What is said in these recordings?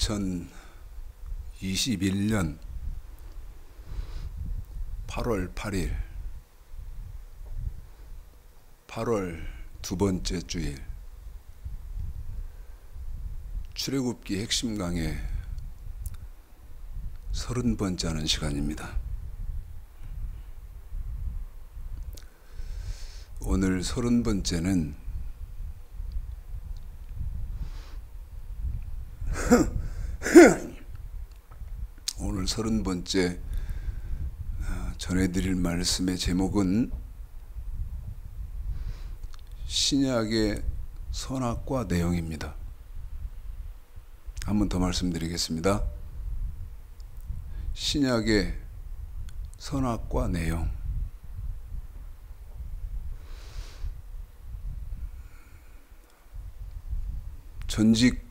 2021년 8월 8일 8월 두 번째 주일 출애굽기 핵심 강의 30번째 하는 시간입니다. 오늘 30번째는 오늘 30번째 전해드릴 말씀의 제목은 신약의 선악과 내용입니다. 한 번 더 말씀드리겠습니다. 신약의 선악과 내용. 전직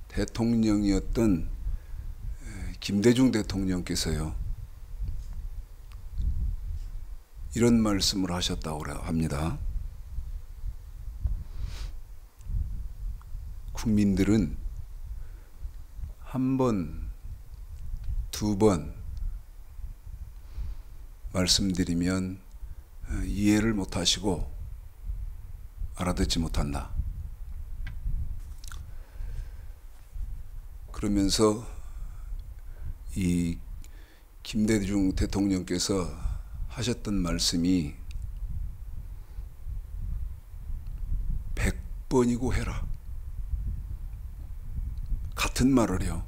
대통령이었던 김대중 대통령께서요, 이런 말씀을 하셨다고 합니다. 국민들은 한 번, 두 번 말씀드리면 이해를 못하시고 알아듣지 못한다. 그러면서 이 김대중 대통령께서 하셨던 말씀이 100번이고 해라. 같은 말을요.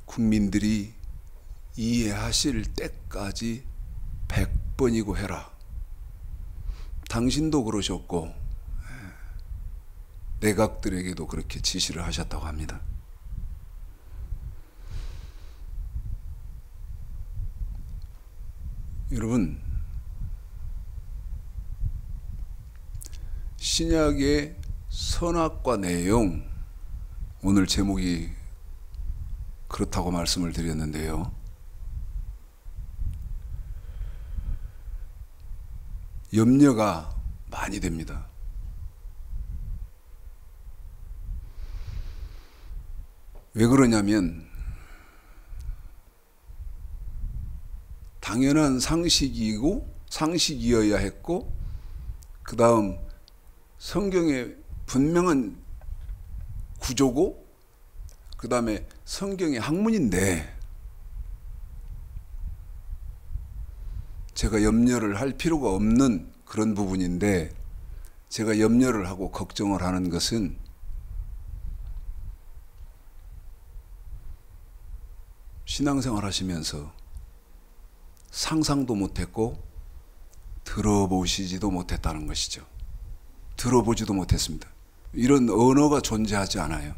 국민들이 이해하실 때까지 100번이고 해라. 당신도 그러셨고 내각들에게도 그렇게 지시를 하셨다고 합니다. 여러분, 신약의 선악과 내용, 오늘 제목이 그렇다고 말씀을 드렸는데요, 염려가 많이 됩니다. 왜 그러냐면 당연한 상식이어야 했고, 그 다음 성경의 분명한 구조고, 그 다음에 성경의 학문인데 제가 염려를 할 필요가 없는 그런 부분인데, 제가 염려를 하고 걱정을 하는 것은 신앙생활 하시면서 상상도 못했고 들어보시지도 못했다는 것이죠. 들어보지도 못했습니다. 이런 언어가 존재하지 않아요.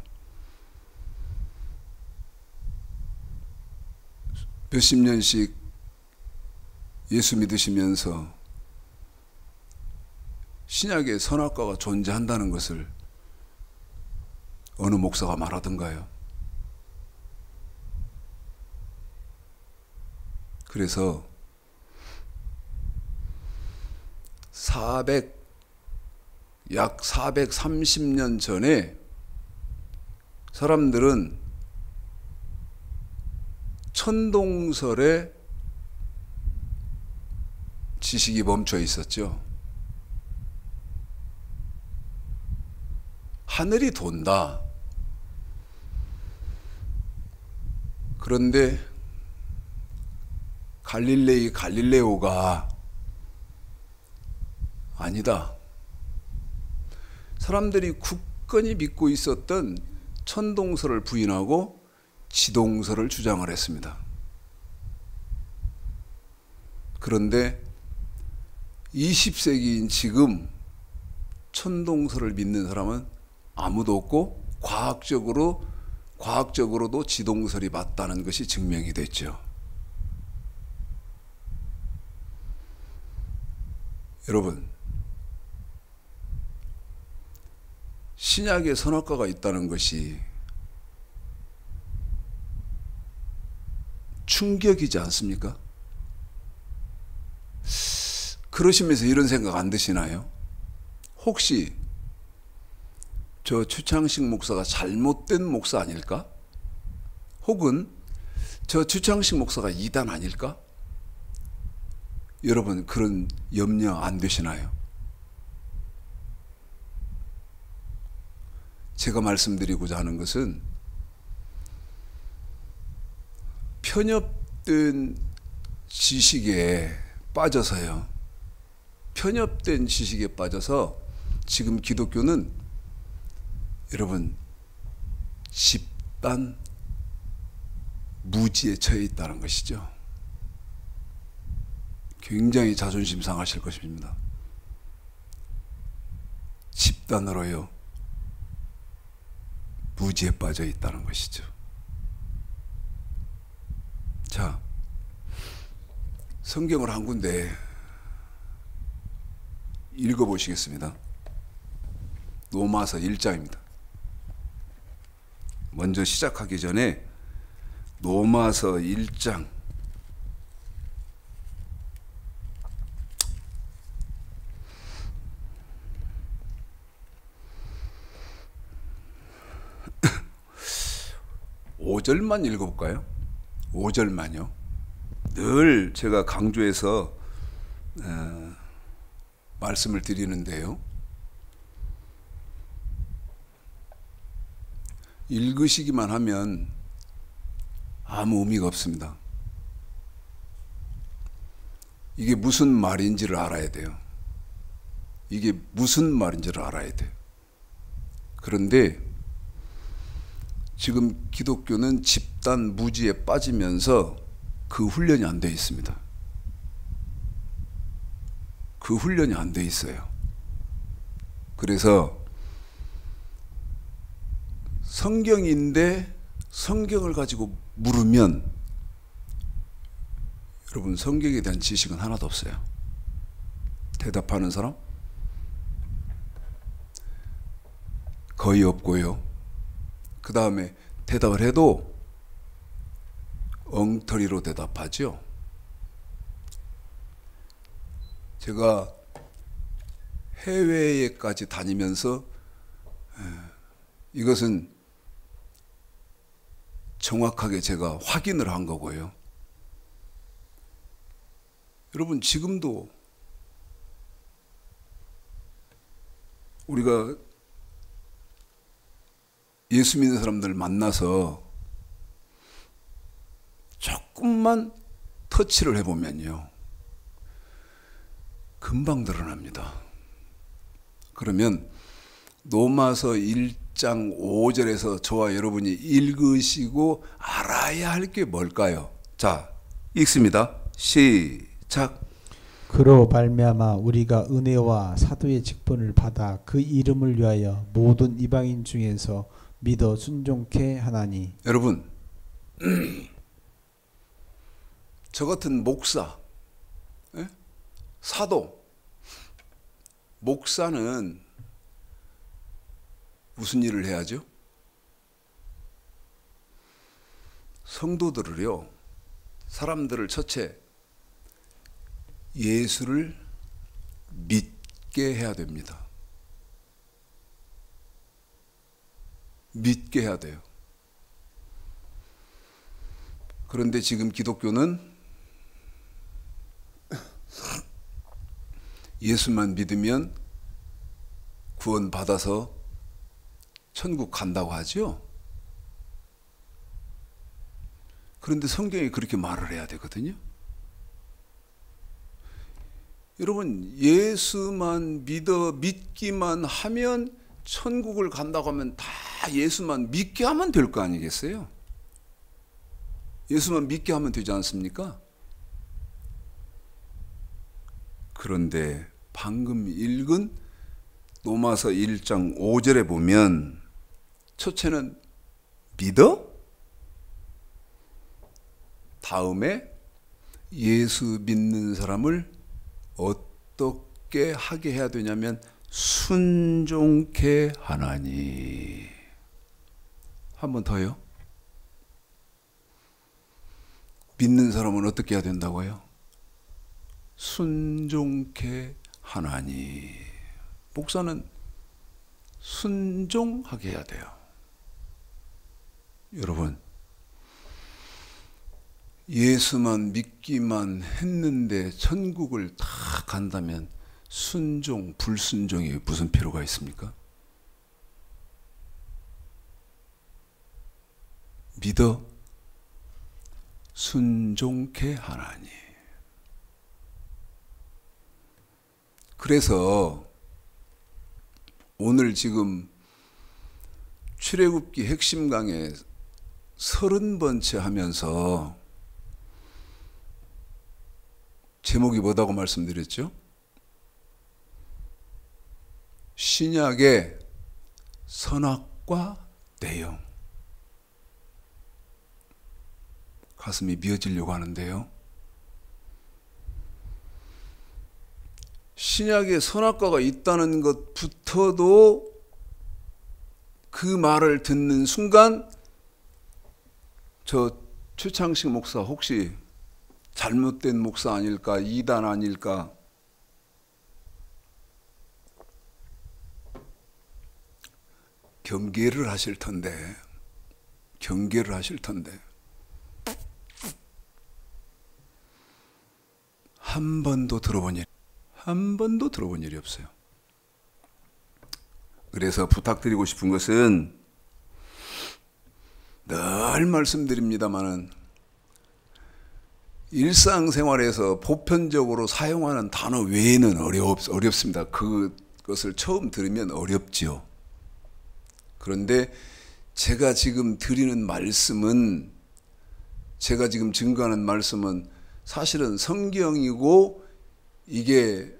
몇십 년씩 예수 믿으시면서 신약의 선악과가 존재한다는 것을 어느 목사가 말하던가요? 그래서 약 430년 전에 사람들은 천동설에 지식이 멈춰 있었죠. 하늘이 돈다. 그런데 갈릴레오가 아니다. 사람들이 굳건히 믿고 있었던 천동설을 부인하고 지동설을 주장을 했습니다. 그런데 20세기인 지금 천동설을 믿는 사람은 아무도 없고, 과학적으로도 지동설이 맞다는 것이 증명이 됐죠. 여러분, 신약에 선악과가 있다는 것이 충격이지 않습니까? 그러시면서 이런 생각 안 드시나요? 혹시 저 추창식 목사가 잘못된 목사 아닐까? 혹은 저 추창식 목사가 이단 아닐까? 여러분 그런 염려 안 되시나요? 제가 말씀드리고자 하는 것은 편협된 지식에 빠져서요. 편협된 지식에 빠져서 지금 기독교는 여러분 집단 무지에 처해 있다는 것이죠. 굉장히 자존심 상하실 것입니다. 집단으로요. 무지에 빠져 있다는 것이죠. 자, 성경을 한 군데 읽어보시겠습니다. 로마서 1장입니다. 먼저 시작하기 전에 로마서 1장 (5절만) 읽어볼까요? 5절만요. 늘 제가 강조해서 말씀을 드리는데요. 읽으시기만 하면 아무 의미가 없습니다. 이게 무슨 말인지를 알아야 돼요. 이게 무슨 말인지를 알아야 돼요. 그런데 지금 기독교는 집단 무지에 빠지면서 그 훈련이 안 돼 있습니다. 그 훈련이 안 돼 있어요. 그래서 성경인데 성경을 가지고 물으면 여러분 성경에 대한 지식은 하나도 없어요. 대답하는 사람 거의 없고요. 그 다음에 대답을 해도 엉터리로 대답하죠. 제가 해외에까지 다니면서 이것은 정확하게 제가 확인을 한 거고요. 여러분 지금도 우리가 예수 믿는 사람들 만나서 조금만 터치를 해보면요. 금방 드러납니다. 그러면 로마서 1장 5절에서 저와 여러분이 읽으시고 알아야 할 게 뭘까요? 자, 읽습니다. 시작. 그로 말미암아 우리가 은혜와 사도의 직분을 받아 그 이름을 위하여 모든 이방인 중에서 믿어 순종케 하나니. 여러분 저 같은 목사, 사도, 목사는 무슨 일을 해야죠? 성도들을요, 사람들을 첫째 예수를 믿게 해야 됩니다. 믿게 해야 돼요. 그런데 지금 기독교는 예수만 믿으면 구원 받아서 천국 간다고 하죠. 그런데 성경이 그렇게 말을 해야 되거든요. 여러분 예수만 믿기만 하면 천국을 간다고 하면 다 예수만 믿게 하면 될 거 아니겠어요? 예수만 믿게 하면 되지 않습니까? 그런데 방금 읽은 로마서 1장 5절에 보면 첫째는 믿어? 다음에 예수 믿는 사람을 어떻게 하게 해야 되냐면 순종케 하나니. 한 번 더요. 믿는 사람은 어떻게 해야 된다고요? 순종케 하나니. 목사는 순종하게 해야 돼요. 여러분, 예수만 믿기만 했는데 천국을 다 간다면 순종, 불순종이 무슨 필요가 있습니까? 믿어 순종케 하나니. 그래서 오늘 지금 출애굽기 핵심 강의 30번째 하면서 제목이 뭐다고 말씀드렸죠? 신약의 선악과 내용. 가슴이 미어지려고 하는데요. 신약에 선악과가 있다는 것부터도 그 말을 듣는 순간 저 최창식 목사 혹시 잘못된 목사 아닐까? 이단 아닐까? 경계를 하실 텐데 한 번도 들어본 일이 없어요. 그래서 부탁드리고 싶은 것은 늘 말씀드립니다마는 일상생활에서 보편적으로 사용하는 단어 외에는 어렵습니다. 그것을 처음 들으면 어렵죠. 그런데 제가 지금 드리는 말씀은, 제가 지금 증거하는 말씀은 사실은 성경이고 이게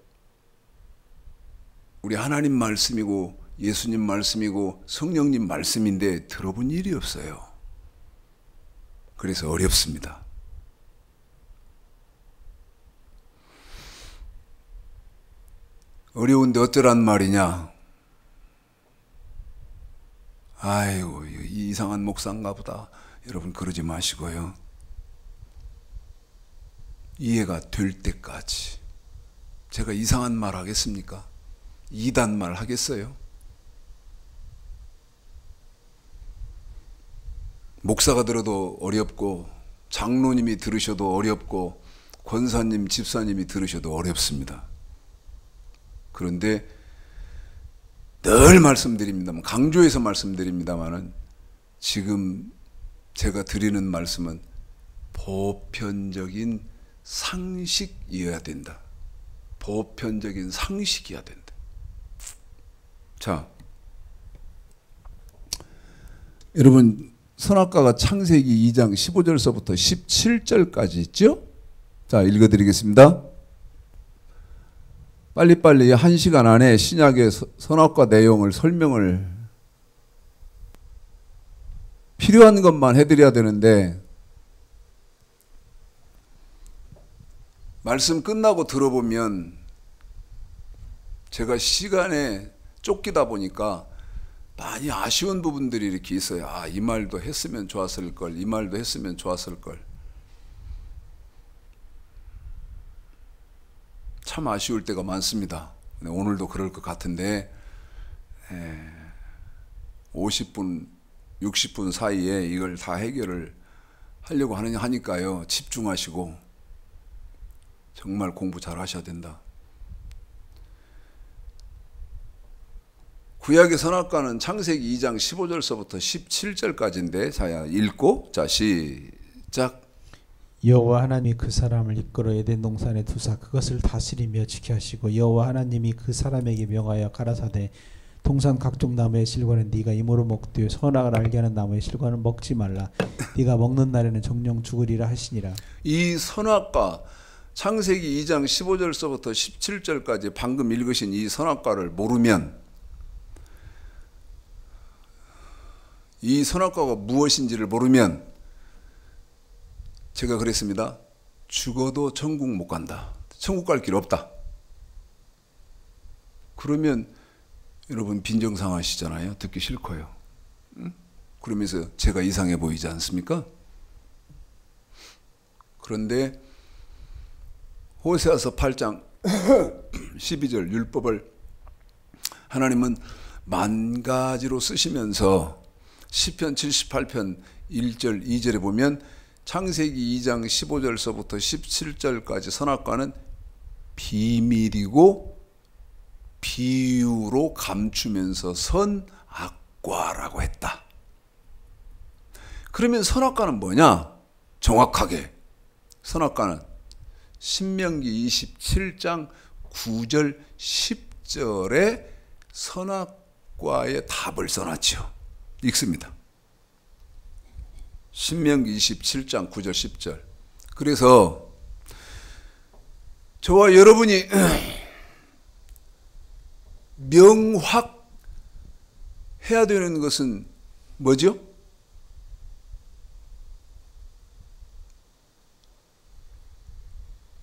우리 하나님 말씀이고 예수님 말씀이고 성령님 말씀인데 들어본 일이 없어요. 그래서 어렵습니다. 어려운데 어쩌란 말이냐? 아이고, 이상한 목사인가 보다. 여러분 그러지 마시고요. 이해가 될 때까지. 제가 이상한 말 하겠습니까? 이단 말 하겠어요? 목사가 들어도 어렵고 장로님이 들으셔도 어렵고 권사님, 집사님이 들으셔도 어렵습니다. 그런데 늘 말씀드립니다만, 강조해서 말씀드립니다마는 지금 제가 드리는 말씀은 보편적인 상식이어야 된다. 보편적인 상식이어야 된다. 자, 여러분 선악과가 창세기 2장 15절서부터 17절까지 있죠? 자, 읽어드리겠습니다. 빨리빨리 1시간 안에 신약의 선악과 내용을 설명을 필요한 것만 해드려야 되는데 말씀 끝나고 들어보면 제가 시간에 쫓기다 보니까 많이 아쉬운 부분들이 이렇게 있어요. 아, 이 말도 했으면 좋았을 걸, 이 말도 했으면 좋았을 걸. 참 아쉬울 때가 많습니다. 오늘도 그럴 것 같은데 50분, 60분 사이에 이걸 다 해결을 하려고 하니까요. 집중하시고 정말 공부 잘 하셔야 된다. 구약의 선악과는 창세기 2장 15절서부터 17절까지인데, 자, 읽고, 자, 시작. 여호와 하나님이 그 사람을 이끌어 에덴 동산에 두사 그것을 다스리며 지켜 하시고, 여호와 하나님이 그 사람에게 명하여 가라사대 동산 각종 나무의 실과는 네가 임으로 먹되 선악을 알게 하는 나무의 실과는 먹지 말라. 네가 먹는 날에는 정령 죽으리라 하시니라. 이 선악과, 창세기 2장 15절서부터 17절까지 방금 읽으신 이 선악과를 모르면, 이 선악과가 무엇인지를 모르면, 제가 그랬습니다. 죽어도 천국 못 간다. 천국 갈 길 없다. 그러면 여러분 빈정상하시잖아요. 듣기 싫고요. 응? 그러면서 제가 이상해 보이지 않습니까? 그런데 호세아서 8장 12절 율법을 하나님은 만 가지로 쓰시면서 시편 78편 1절 2절에 보면 창세기 2장 15절서부터 17절까지 선악과는 비밀이고 비유로 감추면서 선악과라고 했다. 그러면 선악과는 뭐냐? 정확하게 선악과는 신명기 27장 9절 10절에 선악과의 답을 써놨죠. 읽습니다. 신명기 27장 9절 10절. 그래서 저와 여러분이 명확해야 되는 것은 뭐죠?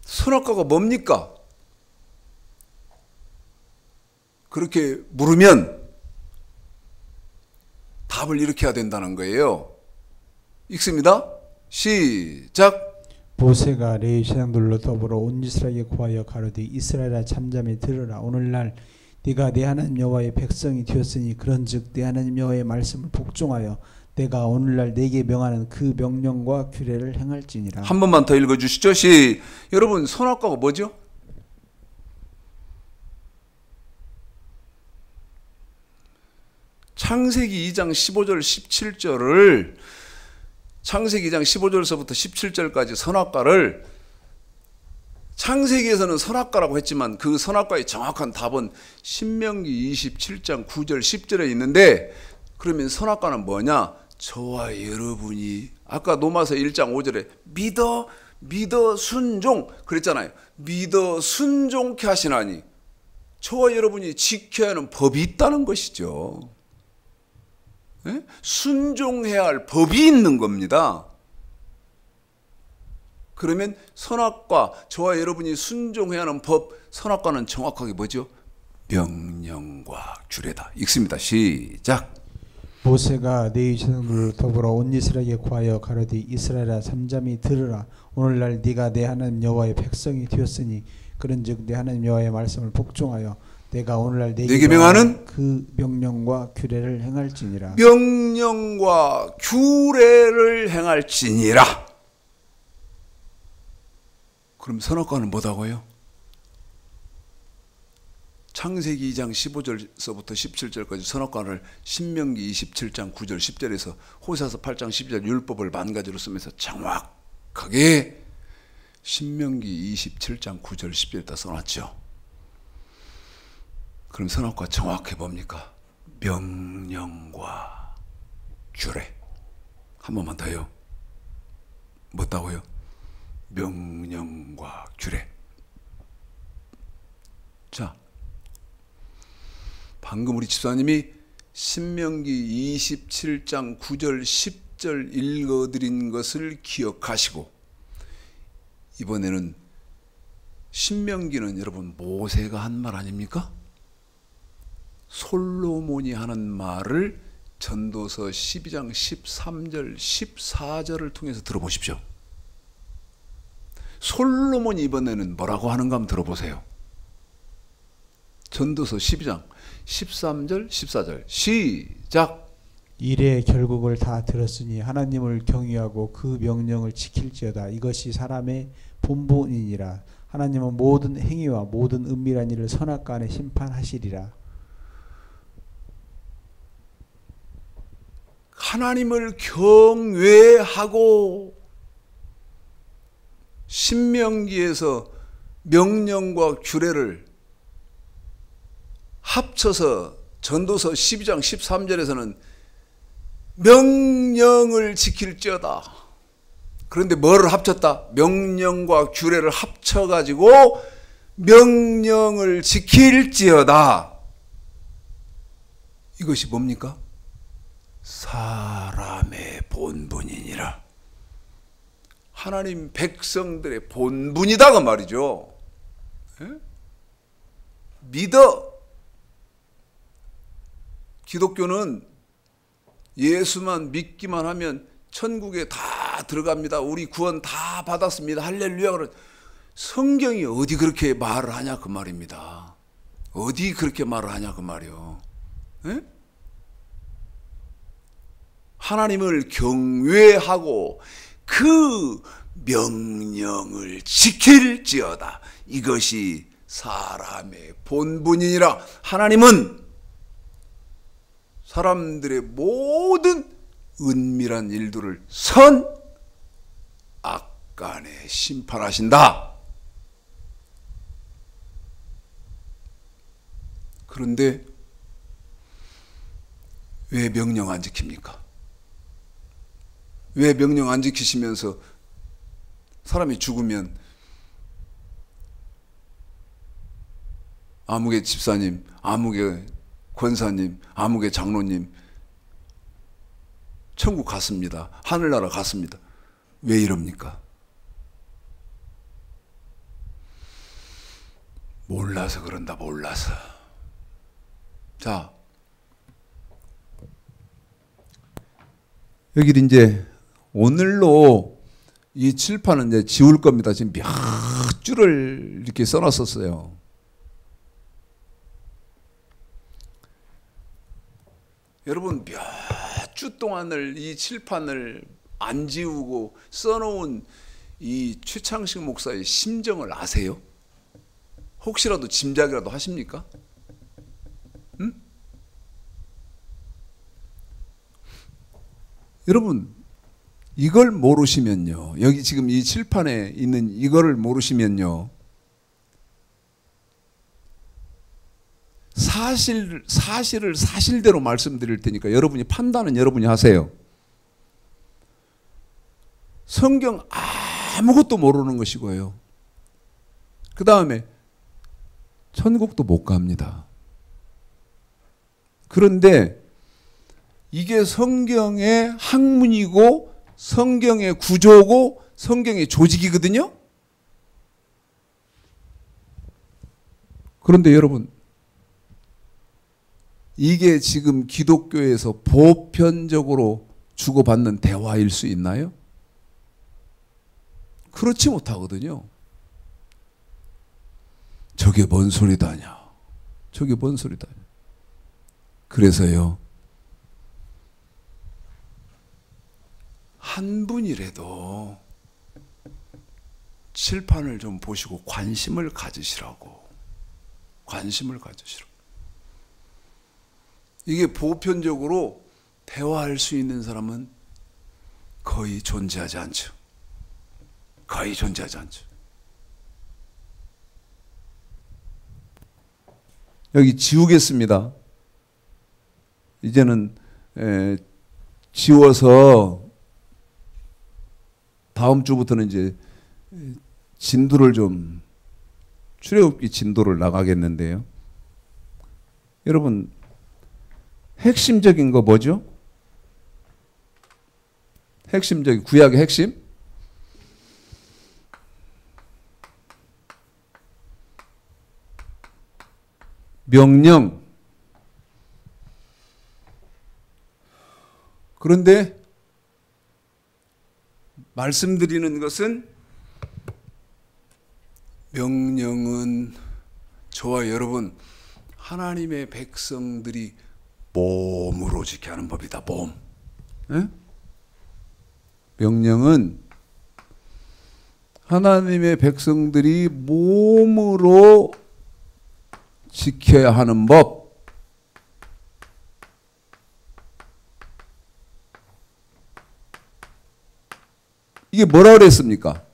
선악과가 뭡니까? 그렇게 물으면 답을 이렇게 해야 된다는 거예요. 읽습니다. 시작. 모세가 레위 제사장들로 더불어 온 이스라엘에게 고하여 가로되 이스라엘아 잠잠히 들으라. 오늘날 네가 내 하나님 여호와의 백성이 되었으니 그런즉 내 하나님 여호와의 말씀을 복종하여 내가 오늘날 네게 명하는 그 명령과 규례를 행할지니라. 한 번만 더 읽어주시죠. 여러분 선악과가 뭐죠? 창세기 2장 15절 17절을 창세기 2장 15절서부터 17절까지 선악과를 창세기에서는 선악과라고 했지만 그 선악과의 정확한 답은 신명기 27장 9절 10절에 있는데 그러면 선악과는 뭐냐? 저와 여러분이 아까 로마서 1장 5절에 믿어 순종 그랬잖아요. 믿어 순종케 하시나니 저와 여러분이 지켜야 하는 법이 있다는 것이죠. 네? 순종해야 할 법이 있는 겁니다. 그러면 선악과 저와 여러분이 순종해야 하는 법 선악과는 정확하게 뭐죠? 명령과 규례다. 읽습니다. 시작. 모세가 레위 제사장들로 더불어 온 이스라엘에게 고하여 가로되 이스라엘아 잠잠히 들으라. 오늘날 네가 내 하나님 여호와의 백성이 되었으니 그런즉 내 하나님 여호와의 말씀을 복종하여 내가 오늘날 네게 명하는 그 명령과 규례를 행할지니라. 명령과 규례를 행할지니라. 그럼 선악과는 뭐다고요? 창세기 2장 15절서부터 17절까지 선악과를 신명기 27장 9절 10절에서 호세아서 8장 12절 율법을 만 가지로 쓰면서 정확하게 신명기 27장 9절 10절에다 써놨죠. 그럼 선악과 정확해 뭡니까? 명령과 규례. 한 번만 더요. 뭐다고요? 명령과 규례. 자, 방금 우리 집사님이 신명기 27장 9절 10절 읽어드린 것을 기억하시고 이번에는 신명기는 여러분 모세가 한 말 아닙니까? 솔로몬이 하는 말을 전도서 12장 13절 14절을 통해서 들어보십시오. 솔로몬이 이번에는 뭐라고 하는가 한번 들어보세요. 전도서 12장 13절 14절 시작. 일의 결국을 다 들었으니 하나님을 경외하고 그 명령을 지킬지어다. 이것이 사람의 본분이니라. 하나님은 모든 행위와 모든 은밀한 일을 선악과 안에 심판하시리라. 하나님을 경외하고 신명기에서 명령과 규례를 합쳐서 전도서 12장 13절에서는 명령을 지킬지어다. 그런데 뭐를 합쳤다? 명령과 규례를 합쳐가지고 명령을 지킬지어다. 이것이 뭡니까? 사람의 본분이니라. 하나님 백성들의 본분이다 그 말이죠. 예? 믿어. 기독교는 예수만 믿기만 하면 천국에 다 들어갑니다. 우리 구원 다 받았습니다. 할렐루야. 그런 성경이 어디 그렇게 말을 하냐 그 말입니다. 어디 그렇게 말을 하냐 그 말이요. 에? 하나님을 경외하고 그 명령을 지킬지어다. 이것이 사람의 본분이니라. 하나님은 사람들의 모든 은밀한 일들을 선악간에 심판하신다. 그런데 왜 명령 안 지킵니까? 왜 명령 안 지키시면서 사람이 죽으면 아무개 집사님, 아무개 권사님, 아무개 장로님 천국 갔습니다. 하늘나라 갔습니다. 왜 이럽니까? 몰라서 그런다. 몰라서. 자, 여기 이제 오늘로 이 칠판은 이제 지울 겁니다. 지금 몇 줄을 이렇게 써놨었어요. 여러분 몇 주 동안을 이 칠판을 안 지우고 써놓은 이 최창식 목사의 심정을 아세요? 혹시라도 짐작이라도 하십니까? 응? 여러분 이걸 모르시면요, 여기 지금 이 칠판에 있는 이거를 모르시면요, 사실을 사실대로 말씀드릴 테니까 여러분이 판단은 여러분이 하세요. 성경 아무것도 모르는 것이고요. 그 다음에 천국도 못 갑니다. 그런데 이게 성경의 학문이고 성경의 구조고 성경의 조직이거든요. 그런데 여러분, 이게 지금 기독교에서 보편적으로 주고받는 대화일 수 있나요? 그렇지 못하거든요. 저게 뭔 소리다냐, 저게 뭔 소리다냐. 그래서요, 한 분이라도 칠판을 좀 보시고 관심을 가지시라고. 관심을 가지시라고. 이게 보편적으로 대화할 수 있는 사람은 거의 존재하지 않죠. 거의 존재하지 않죠. 여기 지우겠습니다. 이제는 지워서 다음 주부터는 이제 진도를 좀, 출애굽기 진도를 나가겠는데요. 여러분, 핵심적인 거 뭐죠? 핵심적인, 구약의 핵심? 명령. 그런데 말씀드리는 것은, 명령은 저와 여러분 하나님의 백성들이 몸으로 지켜야 하는 법이다. 몸. 에? 명령은 하나님의 백성들이 몸으로 지켜야 하는 법. 이게 뭐라고 그랬습니까?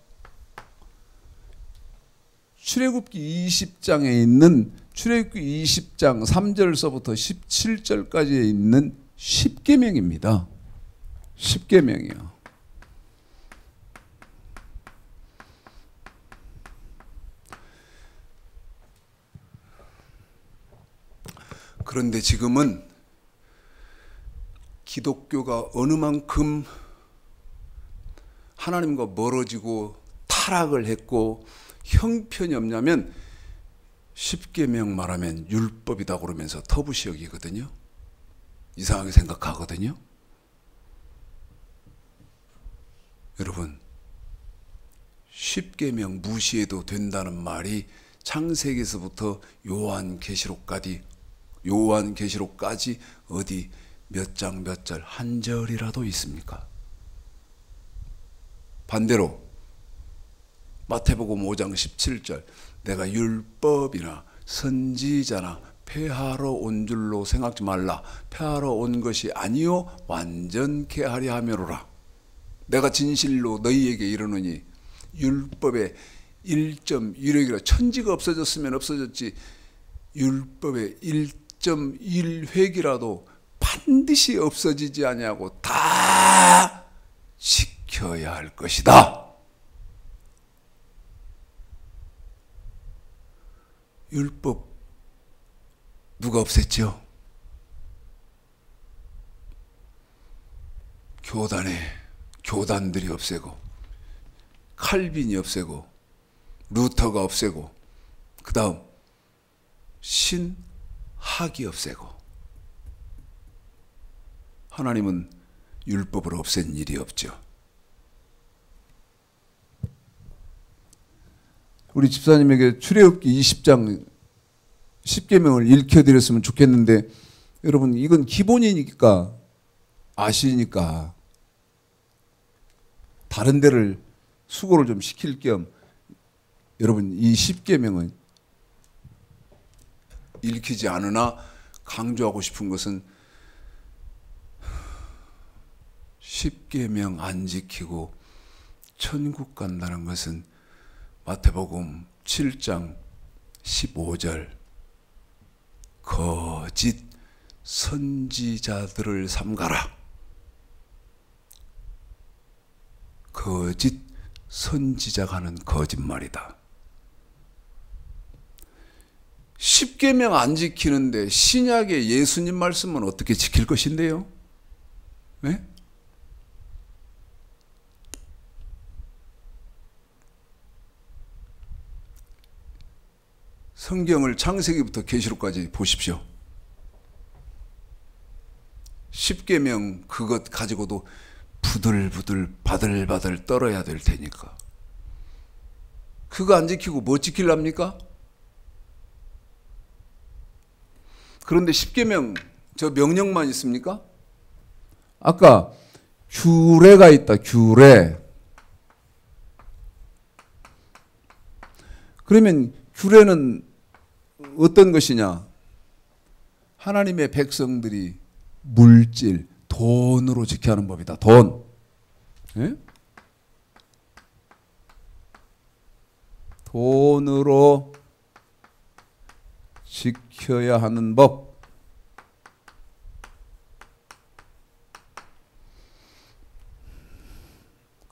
출애굽기 20장에 있는, 출애굽기 20장 3절서부터 17절까지에 있는 10계명입니다. 10계명이요. 그런데 지금은 기독교가 어느 만큼 하나님과 멀어지고 타락을 했고 형편이 없냐면, 십계명 말하면 율법이다 그러면서 터부시 여기거든요. 이상하게 생각하거든요. 여러분, 십계명 무시해도 된다는 말이 창세기에서부터 요한계시록까지 요한계시록까지 어디 몇 장 몇 절 한 절이라도 있습니까? 반대로 마태복음 5장 17절 내가 율법이나 선지자나 폐하러 온 줄로 생각지 말라. 폐하러 온 것이 아니요 완전케 하려 함이로라. 내가 진실로 너희에게 이르노니 율법의 1.1획이라 천지가 없어졌으면 없어졌지 율법의 1.1획이라도 반드시 없어지지 아니하고 다 지켜야 할 것이다. 율법 누가 없앴죠? 교단들이 없애고 칼빈이 없애고 루터가 없애고 그 다음 신학이 없애고 하나님은 율법을 없앤 일이 없죠. 우리 집사님에게 출애굽기 20장 10계명을 읽혀드렸으면 좋겠는데 여러분 이건 기본이니까 아시니까 다른 데를 수고를 좀 시킬 겸 여러분 이 10계명은 읽히지 않으나 강조하고 싶은 것은 10계명 안 지키고 천국 간다는 것은 마태복음 7장 15절 거짓 선지자들을 삼가라. 거짓 선지자가 하는 거짓말이다. 10계명 안 지키는데 신약의 예수님 말씀은 어떻게 지킬 것인데요? 네? 성경을 창세기부터 계시록까지 보십시오. 10계명 그것 가지고도 부들부들 바들바들 떨어야 될 테니까. 그거 안 지키고 뭐 지키랍니까? 그런데 10계명 저 명령만 있습니까? 아까 규례가 있다. 규례. 그러면 규례는 어떤 것이냐? 하나님의 백성들이 물질, 돈으로 지켜야 하는 법이다. 돈. 예? 돈으로 지켜야 하는 법.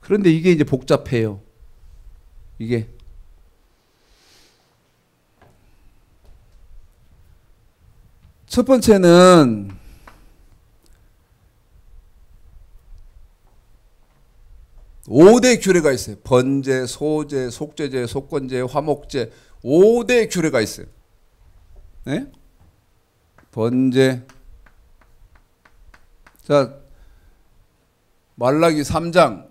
그런데 이게 이제 복잡해요. 이게. 첫 번째는 오대 규례가 있어요. 번제, 소제, 속죄제, 속건제, 화목제 5대 규례가 있어요. 네? 번제. 자, 말라기 3장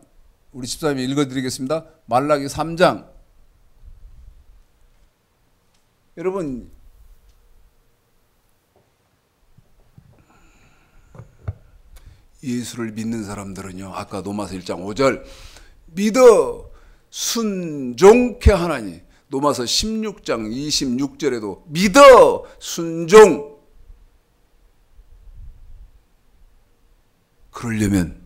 우리 집사님이 읽어드리겠습니다. 말라기 3장. 여러분 예수를 믿는 사람들은요. 아까 로마서 1장 5절 믿어 순종케 하나니. 로마서 16장 26절에도 믿어 순종. 그러려면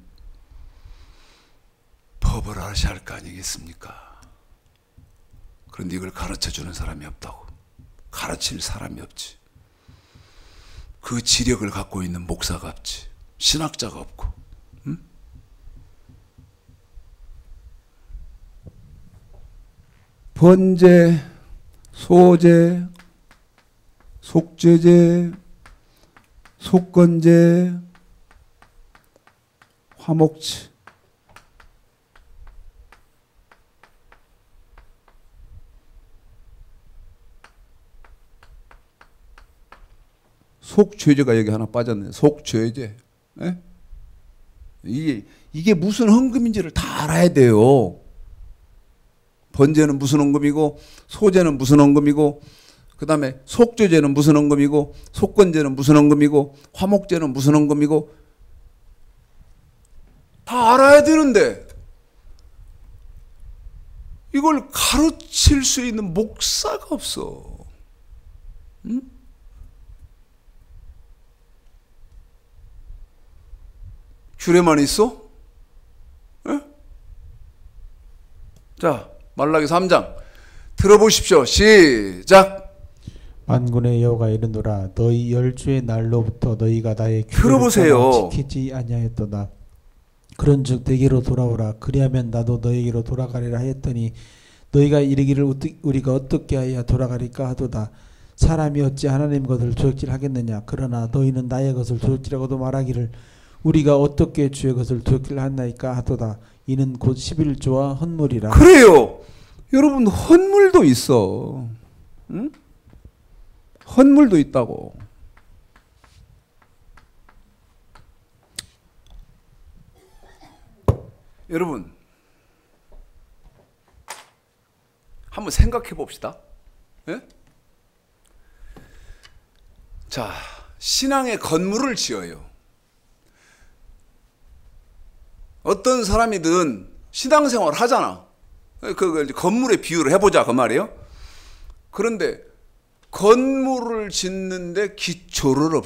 법을 아셔야 할 거 아니겠습니까? 그런데 이걸 가르쳐주는 사람이 없다고. 가르칠 사람이 없지. 그 지력을 갖고 있는 목사가 없지. 신학자가 없고. 응? 번제, 소제, 속죄제, 속건제, 화목제. 속죄제가 여기 하나 빠졌네. 속죄제. 예? 이게 무슨 헌금인지를 다 알아야 돼요. 번제는 무슨 헌금이고 소제는 무슨 헌금이고 그 다음에 속죄제는 무슨 헌금이고, 속건제는 무슨 헌금이고, 화목제는 무슨 헌금이고, 다 알아야 되는데, 이걸 가르칠 수 있는 목사가 없어. 응? 규례만 있어? 에? 자, 말라기 3장 들어보십시오. 시작. 만군의 여호와가 이르노라 너희 열주의 날로부터 너희가 나의 들어보세요. 지키지 아니하였도다. 그런즉 내게로 돌아오라. 그리하면 나도 너에게로 돌아가리라 하였더니 너희가 이르기를 우리가 어떻게 하여야 돌아가리까 하도다. 사람이 어찌 하나님 것을 도적질하겠느냐. 그러나 너희는 나의 것을 도적질하고도 말하기를 우리가 어떻게 주의 것을 도적질하나이까 하도다. 이는 곧 11조와 헌물이라. 그래요. 여러분, 헌물도 있어. 응? 헌물도 있다고. 여러분, 한번 생각해 봅시다. 예? 자, 신앙의 건물을 지어요. 어떤 사람이든 신앙생활 하잖아. 그 건물의 비유를 해보자 그 말이에요. 그런데 건물을 짓는데 기초가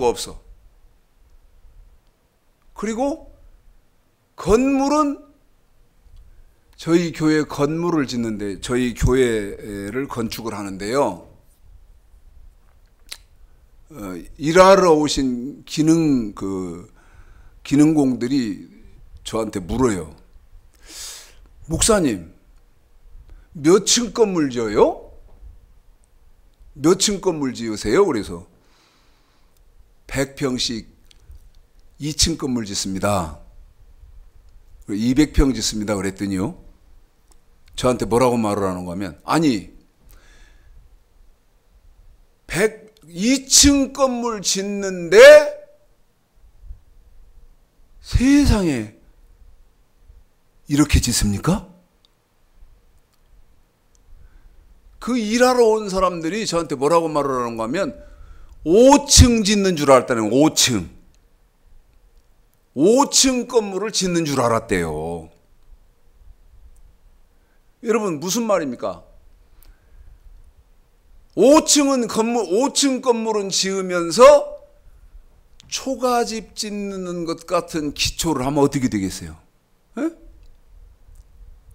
없어. 그리고 건물은 저희 교회 건물을 짓는데 저희 교회를 건축을 하는데요. 일하러 오신 기능공들이 저한테 물어요. 목사님, 몇 층 건물 지어요? 몇 층 건물 지으세요? 그래서 100평씩 2층 건물 짓습니다. 200평 짓습니다. 그랬더니요. 저한테 뭐라고 말을 하는 거면, 아니 2층 건물 짓는데 세상에 이렇게 짓습니까? 그 일하러 온 사람들이 저한테 뭐라고 말을 하는가 하면 5층 짓는 줄 알았다는 거예요. 5층 건물을 짓는 줄 알았대요. 여러분, 무슨 말입니까? 5층 건물은 지으면서 초가집 짓는 것 같은 기초를 하면 어떻게 되겠어요? 에?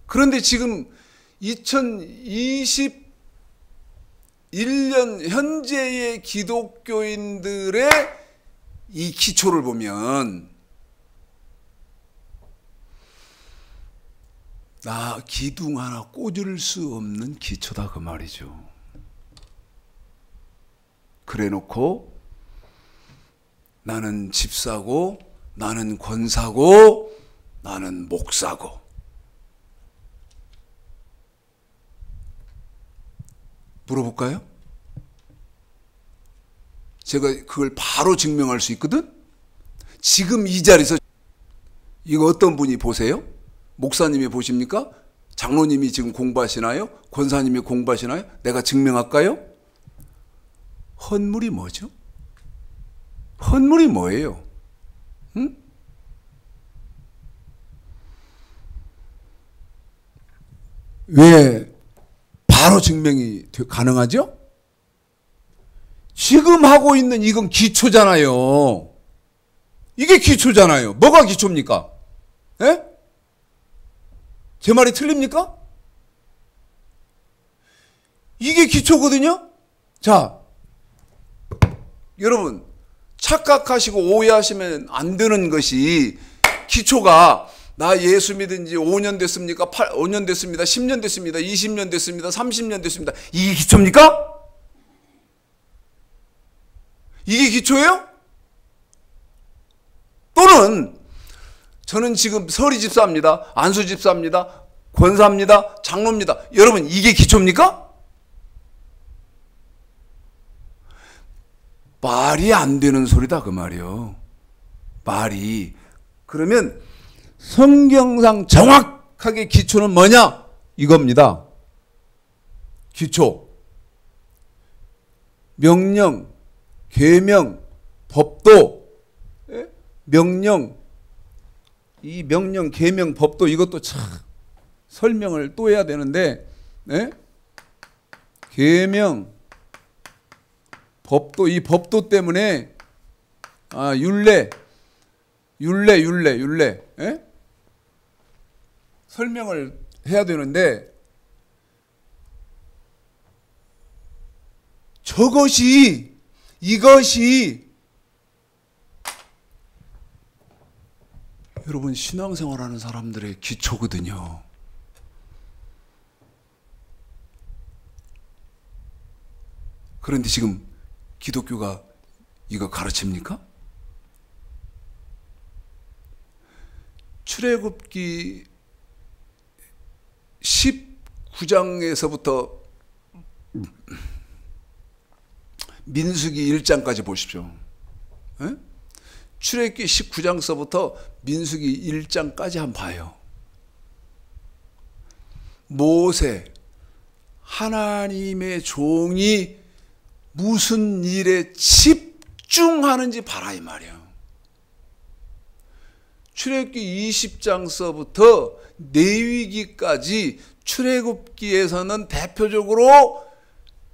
그런데 지금 2021년 현재의 기독교인들의 이 기초를 보면 나 기둥 하나 꽂을 수 없는 기초다 그 말이죠. 그래놓고 나는 집사고, 나는 권사고, 나는 목사고. 물어볼까요? 제가 그걸 바로 증명할 수 있거든? 지금 이 자리에서 이거 어떤 분이 보세요? 목사님이 보십니까? 장로님이 지금 공부하시나요? 권사님이 공부하시나요? 내가 증명할까요? 헌물이 뭐죠? 헌물이 뭐예요? 응? 왜 바로 증명이 가능하죠? 지금 하고 있는 이건 기초잖아요. 이게 기초잖아요. 뭐가 기초입니까? 예? 제 말이 틀립니까? 이게 기초거든요? 자, 여러분, 착각하시고 오해하시면 안 되는 것이 기초가 나 예수 믿은 지 5년 됐습니까? 5년 됐습니다. 10년 됐습니다. 20년 됐습니다. 30년 됐습니다. 이게 기초입니까? 이게 기초예요? 또는 저는 지금 서리 집사입니다. 안수 집사입니다. 권사입니다. 장로입니다. 여러분, 이게 기초입니까? 말이 안 되는 소리다 그 말이요. 말이. 그러면 성경상 정확하게 기초는 뭐냐? 이겁니다. 기초. 명령, 계명, 법도, 예? 명령, 이 명령, 계명, 법도 이것도 참 설명을 또 해야 되는데, 예? 계명, 법도, 이 법도 때문에 율례, 예? 설명을 해야 되는데, 이것이 여러분 신앙생활하는 사람들의 기초거든요. 그런데 지금 기독교가 이거 가르칩니까? 출애굽기 19장에서부터 민수기 1장까지 보십시오. 에? 출애굽기 19장서부터 민수기 1장까지 한번 봐요. 모세, 하나님의 종이 무슨 일에 집중하는지 봐라 이 말이에요. 출애굽기 20장서부터 레위기까지 출애굽기에서는 대표적으로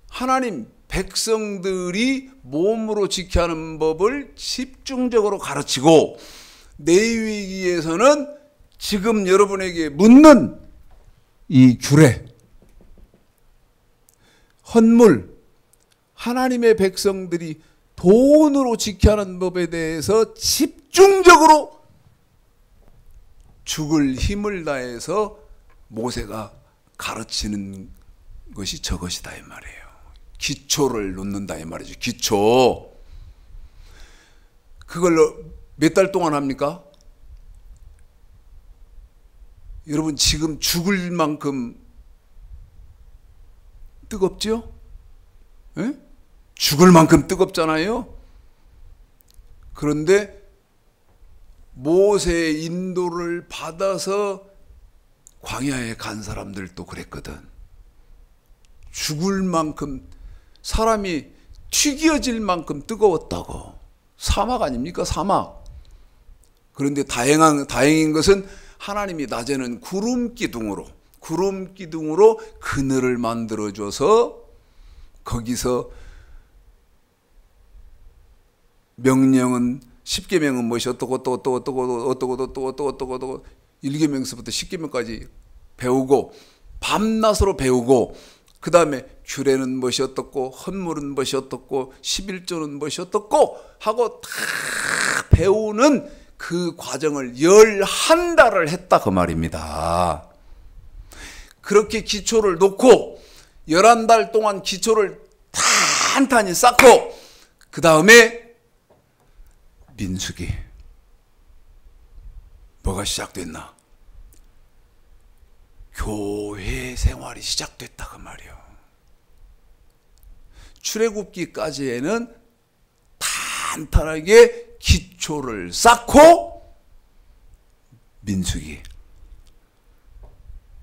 하나님 백성들이 몸으로 지켜야 하는 법을 집중적으로 가르치고, 레위기에서는 지금 여러분에게 묻는 이 규례, 헌물, 하나님의 백성들이 돈으로 지켜야 하는 법에 대해서 집중적으로 죽을 힘을 다해서 모세가 가르치는 것이 저것이다 이 말이에요. 기초를 놓는다 이 말이죠. 기초. 그걸로 몇 달 동안 합니까? 여러분 지금 죽을 만큼 뜨겁죠? 예? 죽을 만큼 뜨겁잖아요. 그런데 모세의 인도를 받아서 광야에 간 사람들도 그랬거든. 죽을 만큼, 사람이 튀겨질 만큼 뜨거웠다고. 사막 아닙니까? 사막. 그런데 다행인 것은 하나님이 낮에는 구름 기둥으로 그늘을 만들어줘서 거기서 명령은 10계명은 무엇이 어떠고 또 어떠고 1계명서부터 10계명까지 배우고 밤낮으로 배우고, 그 다음에 규례는 무엇이 어떻고 헌물은 무엇이 어떻고 11조는 무엇이 어떻고 하고 다 배우는 그 과정을 11달을 했다 그 말입니다. 그렇게 기초를 놓고 11달 동안 기초를 탄탄히 쌓고, 그 다음에 민수기 뭐가 시작됐나? 교회 생활이 시작됐다 그 말이에요. 출애굽기까지에는 탄탄하게 기초를 쌓고 민수기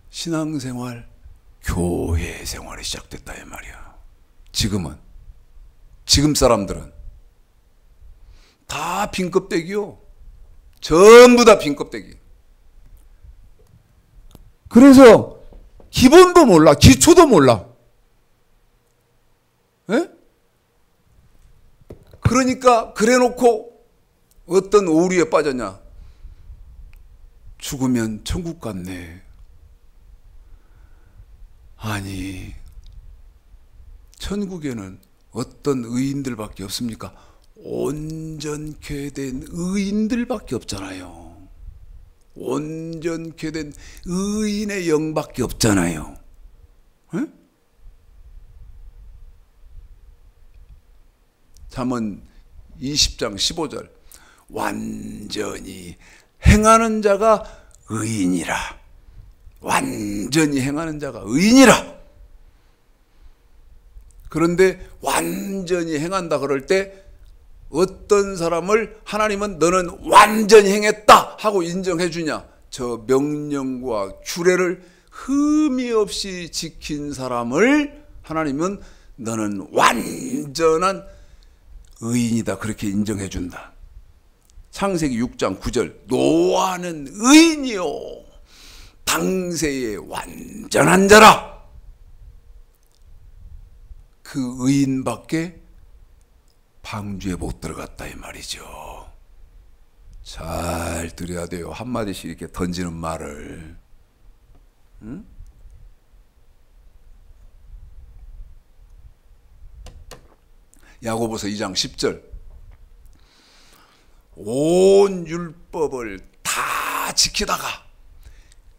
신앙생활, 교회 생활이 시작됐다 이 말이야. 지금 사람들은 다 빈껍데기요. 전부 다 빈껍데기. 그래서 기본도 몰라, 기초도 몰라. 에? 그러니까 그래놓고 어떤 오류에 빠졌냐? 죽으면 천국 갔네. 아니, 천국에는 어떤 의인들밖에 없습니까? 온전케 된 의인들밖에 없잖아요. 온전케 된 의인의 영밖에 없잖아요. 에? 잠언 20장 15절 완전히 행하는 자가 의인이라. 완전히 행하는 자가 의인이라. 그런데 완전히 행한다 그럴 때 어떤 사람을 하나님은 너는 완전히 행했다 하고 인정해 주냐? 저 명령과 규례를 흠이 없이 지킨 사람을 하나님은 너는 완전한 의인이다. 그렇게 인정해 준다. 창세기 6장 9절 노아는 의인이요 당세의 완전한 자라. 그 의인밖에 방주에 못 들어갔다 이 말이죠. 잘 들어야 돼요. 한마디씩 이렇게 던지는 말을. 응? 야고보서 2장 10절 온 율법을 다 지키다가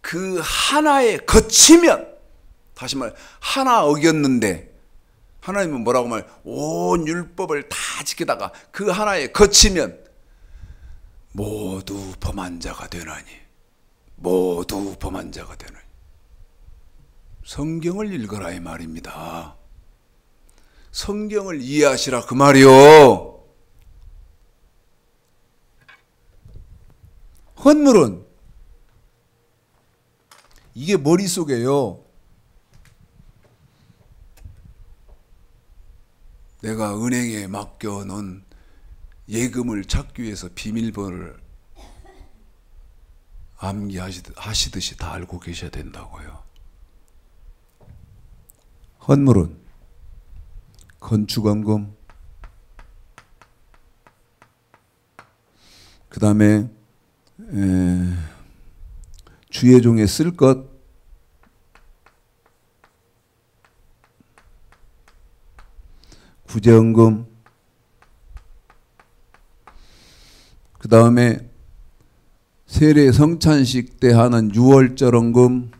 그 하나에 거치면, 다시 말해 하나 어겼는데 하나님은 뭐라고 말? 온 율법을 다 지키다가 그 하나에 거치면 모두 범한 자가 되나니. 모두 범한 자가 되나니. 성경을 읽어라 이 말입니다. 성경을 이해하시라 그 말이요. 헌물은 이게 머릿속에요. 내가 은행에 맡겨놓은 예금을 찾기 위해서 비밀번호를 암기하시듯이 다 알고 계셔야 된다고요. 헌물은 건축원금, 그 다음에 주의 종에 쓸 것, 구제헌금, 그 다음에 세례 성찬식 때 하는 유월절헌금,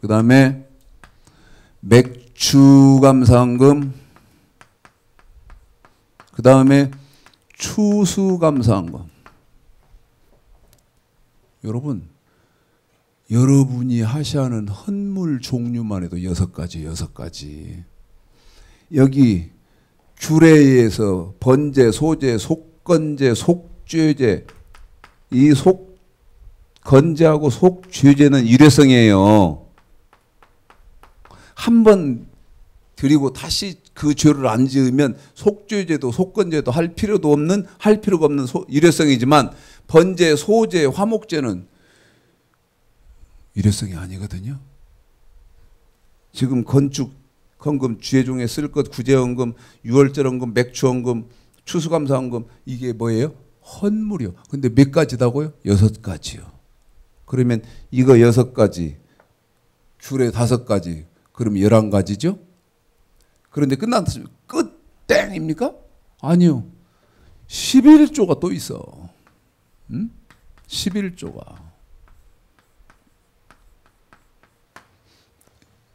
그 다음에 맥주감사헌금, 그 다음에 추수감사헌금. 여러분이 하셔야 하는 헌물 종류만 해도 6가지. 여기 규례에서 번제, 소제, 속건제, 속죄제, 이 속건제하고 속죄제는 일회성이에요. 한 번 드리고 다시 그 죄를 안 지으면 속죄제도 속건제도 할 필요가 없는 일회성이지만 번제, 소제, 화목제는 일회성이 아니거든요. 지금 건축 헌금, 주의 종에 쓸 것, 구제헌금, 유월절헌금, 맥주헌금, 추수감사헌금, 이게 뭐예요? 헌물이요. 근데 몇 가지다고요? 6가지요. 그러면 이거 6가지, 규례 5가지, 그럼 11가지죠? 그런데 끝났습니까? 끝 땡입니까? 아니요. 11조가 또 있어. 11조가.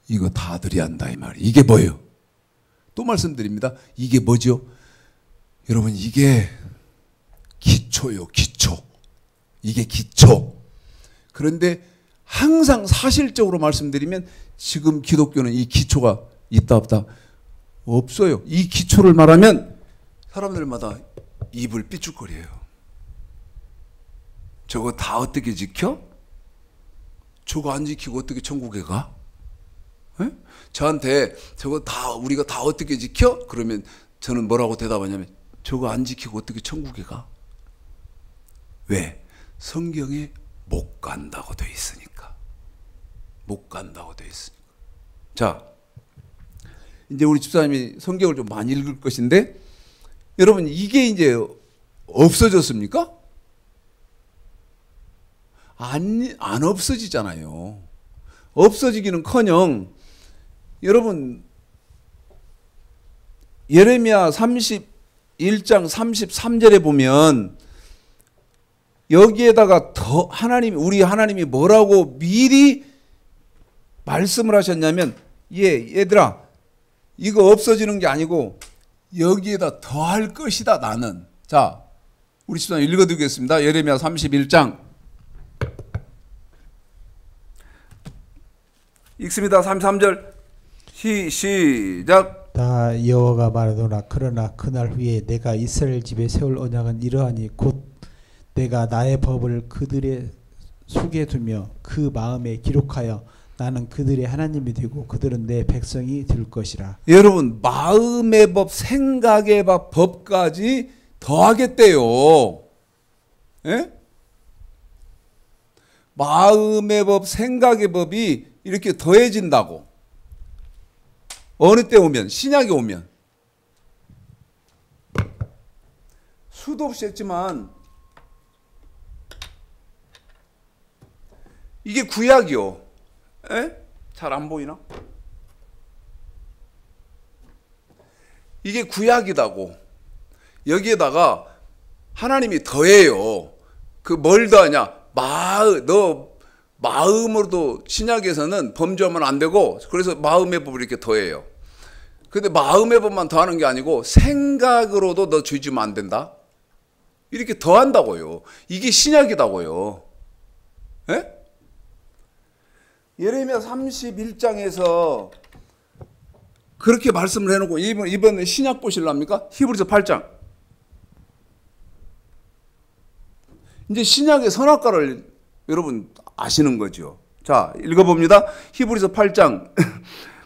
이거 다 드려야 한다 이 말이에요. 이게 뭐예요? 또 말씀드립니다. 이게 뭐죠? 여러분 이게 기초요. 기초. 이게 기초. 그런데 항상 사실적으로 말씀드리면 지금 기독교는 이 기초가 있다 없다? 없어요. 이 기초를 말하면 사람들마다 입을 삐죽거려요. 저거 다 어떻게 지켜? 저거 안 지키고 어떻게 천국에 가? 에? 저한테 저거 다 우리가 다 어떻게 지켜? 그러면 저는 뭐라고 대답하냐면 저거 안 지키고 어떻게 천국에 가? 왜? 성경에 못 간다고 돼 있으니까. 못 간다고 돼 있으니까. 자, 이제 우리 집사님이 성경을 좀 많이 읽을 것인데 여러분 이게 이제 없어졌습니까? 안 없어지잖아요. 없어지기는커녕 여러분 예레미야 31장 33절에 보면 여기에다가 더 우리 하나님이 뭐라고 미리 말씀을 하셨냐면 얘들아 이거 없어지는 게 아니고 여기에다 더할 것이다 나는. 자 우리 집사님 읽어드리겠습니다. 예레미야 31장 읽습니다. 33절 시작. 다 여호와가 말하노라. 그러나 그날 후에 내가 이스라엘 집에 세울 언약은 이러하니 곧 내가 나의 법을 그들의 속에 두며 그 마음에 기록하여 나는 그들의 하나님이 되고 그들은 내 백성이 될 것이라. 여러분, 마음의 법, 생각의 법까지 더하겠대요. 예? 마음의 법, 생각의 법이 이렇게 더해진다고. 어느 때 오면? 신약에 오면. 수도 없이 했지만 이게 구약이요. 잘 안 보이나? 이게 구약이다고. 여기에다가 하나님이 더해요. 그 뭘 더하냐? 너 마음으로도 신약에서는 범죄하면 안 되고, 그래서 마음의 법을 이렇게 더해요. 근데 마음의 법만 더하는 게 아니고 생각으로도 너 죄 지으면 안 된다. 이렇게 더한다고요. 이게 신약이다고요. 예? 예레미야 31장에서 그렇게 말씀을 해놓고 이번에 신약 보실랍니까? 히브리서 8장. 이제 신약의 선악과를 여러분 아시는 거죠. 자, 읽어봅니다. 히브리서 8장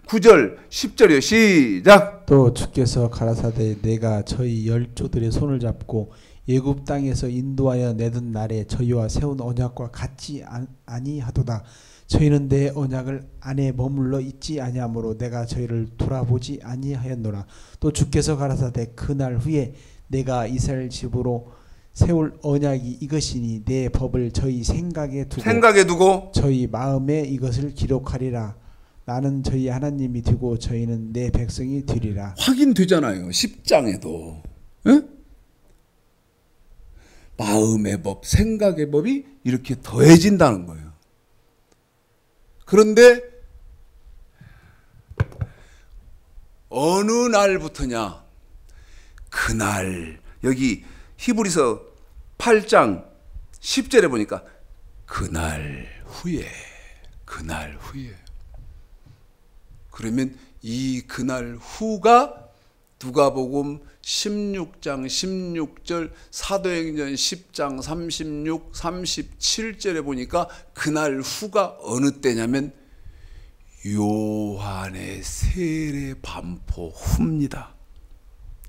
9절 10절이요. 시작. 또 주께서 가라사대 내가 저희 열조들의 손을 잡고 애굽 땅에서 인도하여 내던 날에 저희와 세운 언약과 같지 아니하도다. 저희는 내 언약을 안에 머물러 있지 아니하므로 내가 저희를 돌아보지 아니하였노라. 또 주께서 가라사대 그날 후에 내가 이스라엘 집으로 세울 언약이 이것이니 내 법을 저희 생각에 두고 저희 마음에 이것을 기록하리라. 나는 저희 하나님이 되고 저희는 내 백성이 되리라. 확인되잖아요. 10장에도. 응? 마음의 법, 생각의 법이 이렇게 더해진다는 거예요. 그런데 어느 날부터냐? 그날, 여기 히브리서 8장 10절에 보니까 그날 후에. 그러면 이 그날 후가 누가복음 16장 16절, 사도행전 10장 36, 37절에 보니까 그날 후가 어느 때냐면 요한의 세례 반포 후입니다.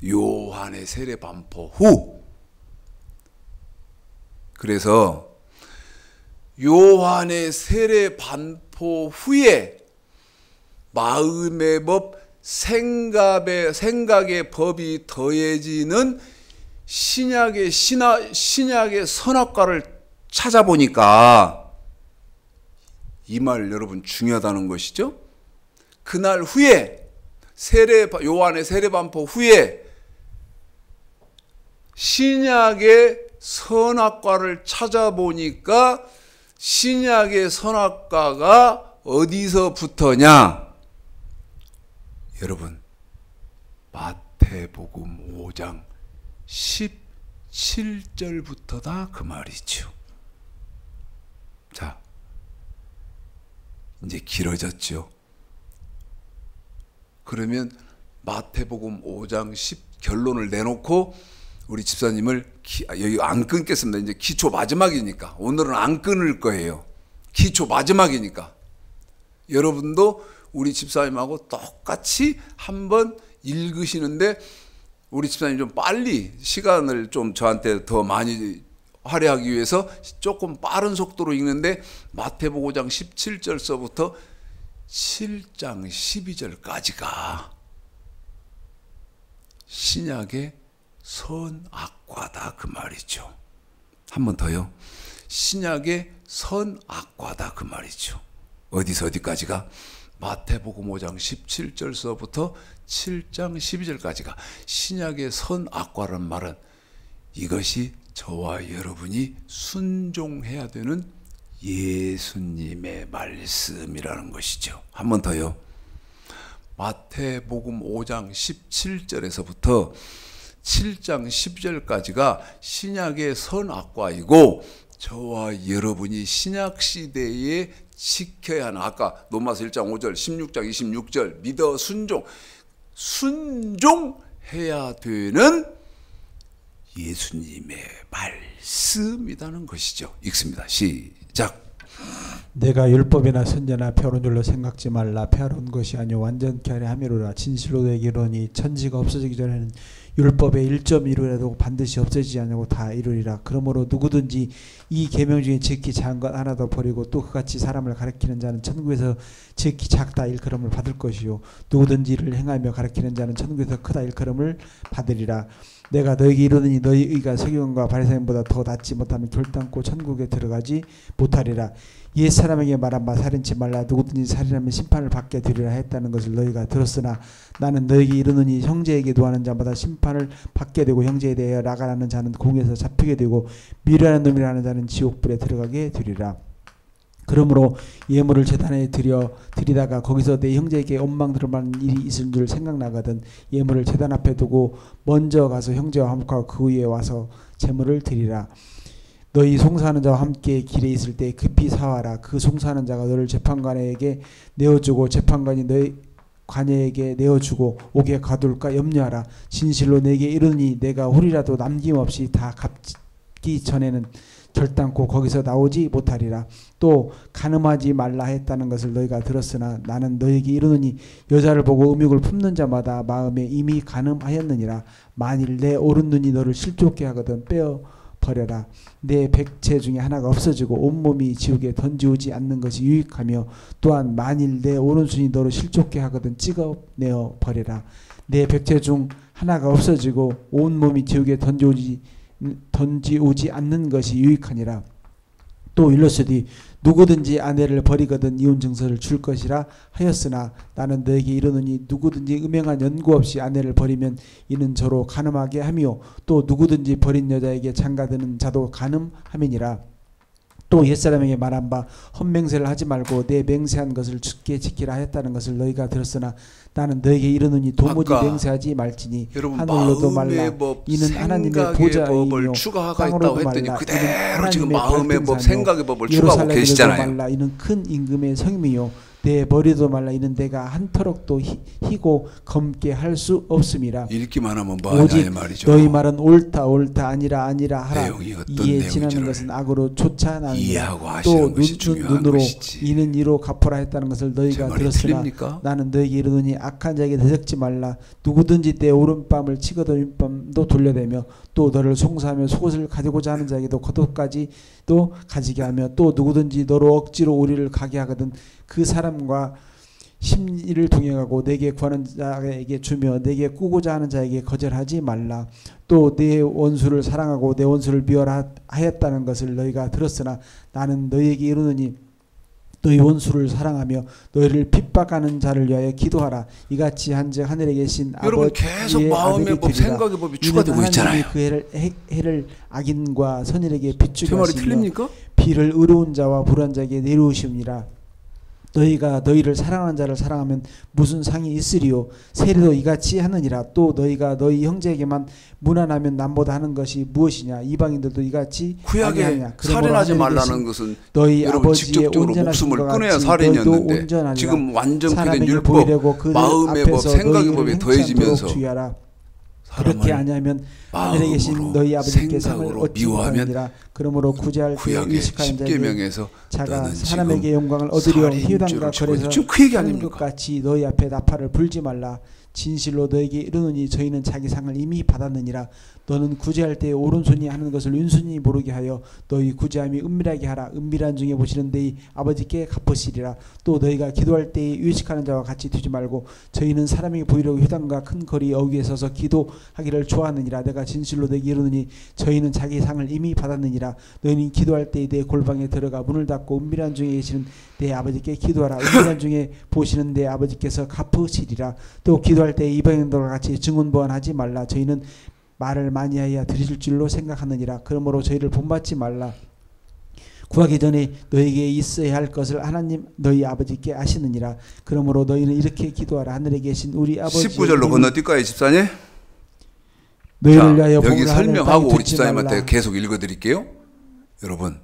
요한의 세례 반포 후. 그래서 요한의 세례 반포 후에 마음의 법, 생각의 법이 더해지는 신약의 선악과를 찾아보니까 이 말 여러분 중요하다는 것이죠. 그날 후에 요한의 세례 반포 후에 신약의 선악과를 찾아보니까 신약의 선악과가 어디서부터냐? 여러분, 마태복음 5장 17절부터다 그 말이죠. 자, 이제 길어졌죠. 그러면 마태복음 5장 10 결론을 내놓고 우리 집사님을 여기 안 끊겠습니다. 이제 기초 마지막이니까 오늘은 안 끊을 거예요. 기초 마지막이니까 여러분도 우리 집사님하고 똑같이 한번 읽으시는데 우리 집사님 좀 빨리 시간을 좀 저한테 더 많이 할애하기 위해서 조금 빠른 속도로 읽는데 마태복음 5장 17절서부터 7장 12절까지가 신약의 선악과다 그 말이죠. 한 번 더요. 신약의 선악과다 그 말이죠. 어디서 어디까지가? 마태복음 5장 17절서부터 7장 12절까지가 신약의 선악과란 말은 이것이 저와 여러분이 순종해야 되는 예수님의 말씀이라는 것이죠. 한 번 더요. 마태복음 5장 17절에서부터 7장 12절까지가 신약의 선악과이고 저와 여러분이 신약 시대에 지켜야 하는 아까 로마서 1장 5절 16장 26절 믿어 순종해야 되는 예수님의 말씀이라는 것이죠. 읽습니다. 시작. 내가 율법이나 선제나 배운 줄로 생각지 말라. 배운 것이 아니요 완전케 하려 함이로라. 진실로 너에게 이르노니 천지가 없어지기 전에는 율법의 1.1이라도 반드시 없어지지 않냐고 다 이루리라. 그러므로 누구든지 이 계명 중에 지극히 작은 것 하나도 버리고 또 그같이 사람을 가르치는 자는 천국에서 지극히 작다 일컬음을 받을 것이요 누구든지 이를 행하며 가르치는 자는 천국에서 크다 일컬음을 받으리라. 내가 너에게 이르노니 너희 의가 서기관과 바리새인보다 더 낫지 못하면 결단코 천국에 들어가지 못하리라. 옛 사람에게 말한 바 살인치 말라. 누구든지 살인하면 심판을 받게 되리라 했다는 것을 너희가 들었으나 나는 너에게 이르노니 형제에게 노하는 자마다 심판을 받게 되고 형제에 대하여 나가라는 자는 공에서 잡히게 되고 미련한 놈이라는 자는 지옥불에 들어가게 되리라. 그러므로 예물을 제단에 드리다가 거기서 내 형제에게 원망 들어만 일이 있을 줄 생각나거든 예물을 제단 앞에 두고 먼저 가서 형제와 화목하고 그 위에 와서 제물을 드리라. 너희 송사하는 자와 함께 길에 있을 때 급히 사와라. 그 송사하는 자가 너를 재판관에게 내어주고 재판관이 너희 관예에게 내어주고 오게 가둘까 염려하라. 진실로 내게 이르니 내가 홀이라도 남김없이 다 갚기 전에는 결단코 거기서 나오지 못하리라. 또 간음하지 말라 했다는 것을 너희가 들었으나 나는 너희에게 이르노니 여자를 보고 음욕을 품는 자마다 마음에 이미 간음하였느니라. 만일 내 오른눈이 너를 실족게 하거든 빼어 버려라. 내 백체 중에 하나가 없어지고 온몸이 지옥에 던지우지 않는 것이 유익하며 또한 만일 내 오른손이 너를 실족게 하거든 찍어내어 버려라. 내 백체 중 하나가 없어지고 온몸이 지옥에 던지우지 않는 것이 유익하니라. 또 일러스되 누구든지 아내를 버리거든 이혼 증서를 줄 것이라 하였으나 나는 너에게 이르노니 누구든지 음행한 연고 없이 아내를 버리면 이는 저로 간음하게 하며 또 누구든지 버린 여자에게 장가드는 자도 간음함이니라. 또 옛사람에게 말한 바 헛맹세를 하지 말고 내 맹세한 것을 주께 지키라 하였다는 것을 너희가 들었으나 나는 너에게 이르노니 도무지 맹세하지 말지니 하늘로도 말라. 이는 하나님의 보좌이며 땅으로도 말라. 그대로 지금 마음의 법, 생각의 법을 추가하고 계시잖아요. 말라. 이는 큰 임금의 성임이요 내 머리도 말라. 이는 내가 한 터럭도 희고 검게 할 수 없음이라. 읽기만 하면 뭐하냐 말이죠. 너희 말은 옳다 옳다 아니라 아니라 하라. 이에 지나는 것은 악으로 쫓아나느니라. 또 눈으로 이는 이로 갚으라 했다는 것을 너희가 들었으나 틀립니까? 나는 너희에게 이르노니 악한 자에게 대적지 말라. 누구든지 내 오른밤을 치거든 왼밤도 돌려대며 또 너를 송사하며 속옷을 가지고자 하는 자에게도 겉옷까지도 가지게 하며 또 누구든지 너로 억지로 우리를 가게 하거든 그 사람과 심리를 동행하고 내게 구하는 자에게 주며 내게 꾸고자 하는 자에게 거절하지 말라. 또 내 원수를 사랑하고 내 원수를 미워하였다는 것을 너희가 들었으나 나는 너희에게 이르노니 너희 원수를 사랑하며 너희를 핍박하는 자를 위하여 기도하라. 이같이 한즉 하늘에 계신 여러분 계속 마음의 법, 생각의 법이 추가되고 있잖아요. 그 해를 악인과 선인에게 비추게 제 말이 하시며 틀립니까? 비를 의로운 자와 불의한 자에게 내려오시옵니라. 너희가 너희를 사랑하는 자를 사랑하면 무슨 상이 있으리요. 세리도 이같이 하느니라. 또 너희가 너희 형제에게만 무난하면 남보다 하는 것이 무엇이냐. 이방인들도 이같이 구약에 살인하지 말라는 것은 너희 여러분 직접적으로 목숨을 끊어야 살인이었는데 지금 완전히 율법, 마음의 법, 생각의 법이 더해지면서 그렇게 아니하면 하늘에 계신 너희 아버지께 상을 얻지 못하느니라. 그러므로 구제할 때 의식하는 자가 사람에게 영광을 얻으려 희유당과 거래서 하는 것 같이 너희 앞에 나팔을 불지 말라. 진실로 너에게 이르노니 저희는 자기 상을 이미 받았느니라. 너는 구제할 때 오른손이 하는 것을 왼손이 모르게 하여 너희 구제함이 은밀하게 하라. 은밀한 중에 보시는 너희 아버지께 갚으시리라. 또 너희가 기도할 때 의식하는 자와 같이 되지 말고 저희는 사람에게 보이려고 회당과 큰 거리 어귀에 서서 기도하기를 좋아하느니라. 내가 진실로 너에게 이르노니 저희는 자기 상을 이미 받았느니라. 너희는 기도할 때 내 골방에 들어가 문을 닫고 은밀한 중에 계시는 내 아버지께 기도하라. 은밀한 중에 보시는 내 아버지께서 갚으시리라. 또 기도할 때 이방인들과 같이 증언보안하지 말라. 저희는 말을 많이하여 드릴 줄로 생각하느니라. 그러므로 저희를 본받지 말라. 구하기 전에 너에게 있어야 할 것을 하나님 너희 아버지께 아시느니라. 그러므로 너희는 이렇게 기도하라. 하늘에 계신 우리 아버지. 19절로 건너뛸까요, 집사님? 너희를 위하여 여기 설명하고 우리 집사님한테 계속 읽어드릴게요. 여러분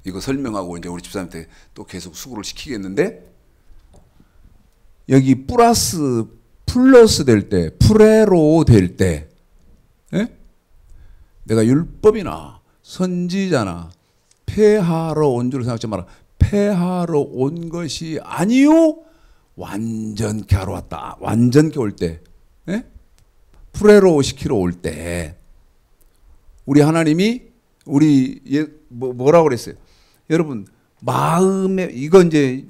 이거 설명하고 이제 우리 집사님한테 또 계속 수고를 시키겠는데, 여기 플러스 될 때, 프레로 될 때, 예? 내가 율법이나 선지자나 폐하러 온 줄 생각하지 마라. 폐하러 온 것이 아니요 완전케 하러 왔다. 완전케 올 때, 예? 프레로 시키러 올 때 우리 하나님이 우리 뭐라고 그랬어요? 여러분 마음에 이건 이제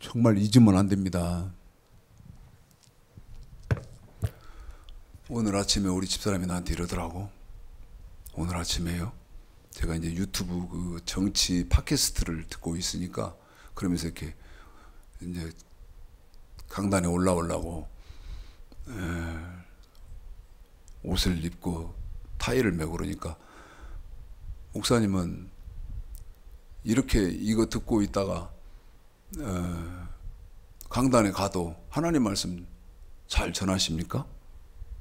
정말 잊으면 안 됩니다. 오늘 아침에 우리 집사람이 나한테 이러더라고. 오늘 아침에요. 제가 이제 유튜브 그 정치 팟캐스트를 듣고 있으니까 그러면서 이렇게 이제 강단에 올라오려고 옷을 입고 타이를 메고 그러니까 목사님은 이렇게 이거 듣고 있다가 강단에 가도 하나님 말씀 잘 전하십니까?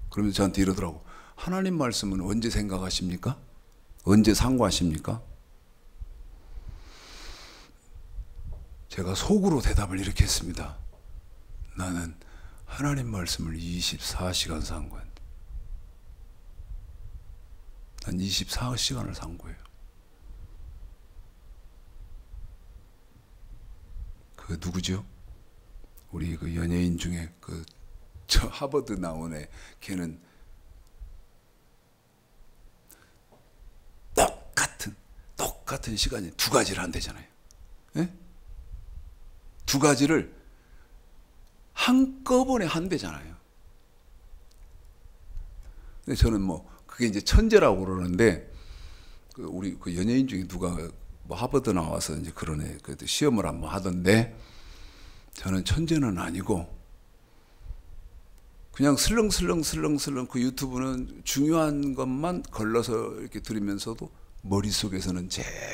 그러면서 저한테 이러더라고. 하나님 말씀은 언제 생각하십니까? 언제 상고하십니까? 제가 속으로 대답을 이렇게 했습니다. 나는 하나님 말씀을 24시간 상고한다. 난 24시간을 상고해요. 그 누구죠? 우리 그 연예인 중에 그 저 하버드 나온 애, 걔는 똑같은 시간에 두 가지를 한대잖아요. 예? 두 가지를 한꺼번에 한대잖아요. 근데 저는 뭐 그게 이제 천재라고 그러는데 그 우리 그 연예인 중에 누가 뭐 하버드 나와서 이제 그런 애 그 시험을 한번 하던데 저는 천재는 아니고 그냥 슬렁슬렁 그 유튜브는 중요한 것만 걸러서 이렇게 들으면서도 머릿속에서는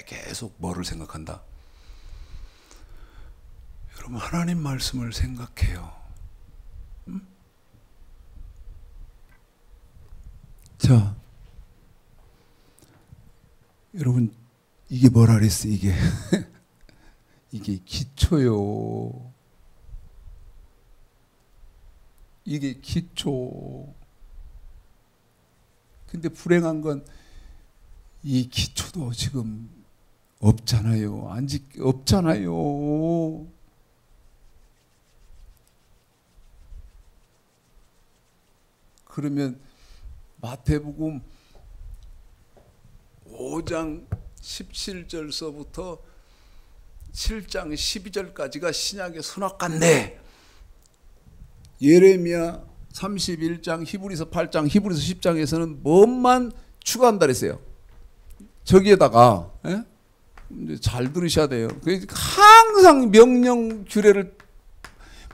계속 뭐를 생각한다. 여러분 하나님 말씀을 생각해요. 자, 여러분 이게 뭐라 그랬어? 이게 이게 기초요. 이게 기초. 근데 불행한 건 이 기초도 지금 없잖아요. 없잖아요. 그러면 마태복음 5장 17절서부터 7장 12절까지가 신약의 선악과인데 예레미야 31장, 히브리서 8장, 히브리서 10장에서는 뭐만 추가한다 그랬어요. 저기에다가 잘 들으셔야 돼요. 항상 명령 규례를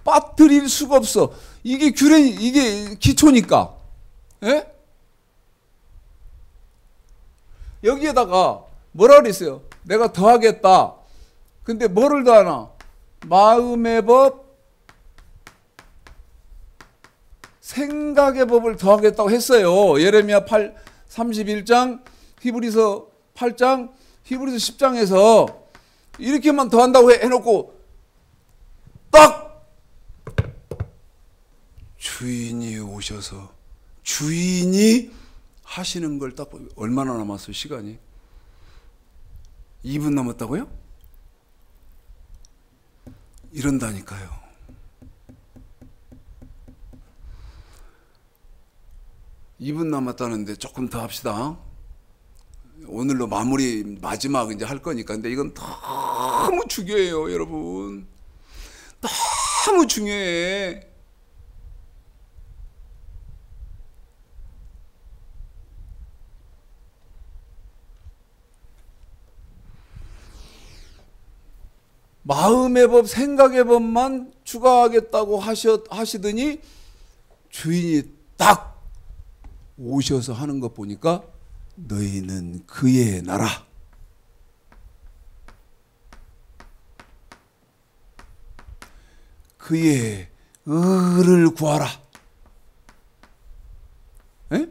빠뜨릴 수가 없어. 이게 규례, 이게 기초니까. 예? 여기에다가 뭐라 그랬어요? 내가 더하겠다. 근데 뭐를 더하나? 마음의 법, 생각의 법을 더하겠다고 했어요. 예레미야 31장, 히브리서 8장, 히브리서 10장에서 이렇게만 더한다고 해놓고 딱 주인이 오셔서 주인이 하시는 걸 딱 얼마나 남았어요? 시간이 2분 남았다고요? 이런다니까요. (2분) 남았다는데 조금 더 합시다. 오늘로 마무리 마지막 이제 할 거니까. 근데 이건 너무 중요해요, 여러분. 너무 중요해. 마음의 법, 생각의 법만 추가하겠다고 하시더니 주인이 딱 오셔서 하는 것 보니까 너희는 그의 나라, 그의 의를 구하라. 에?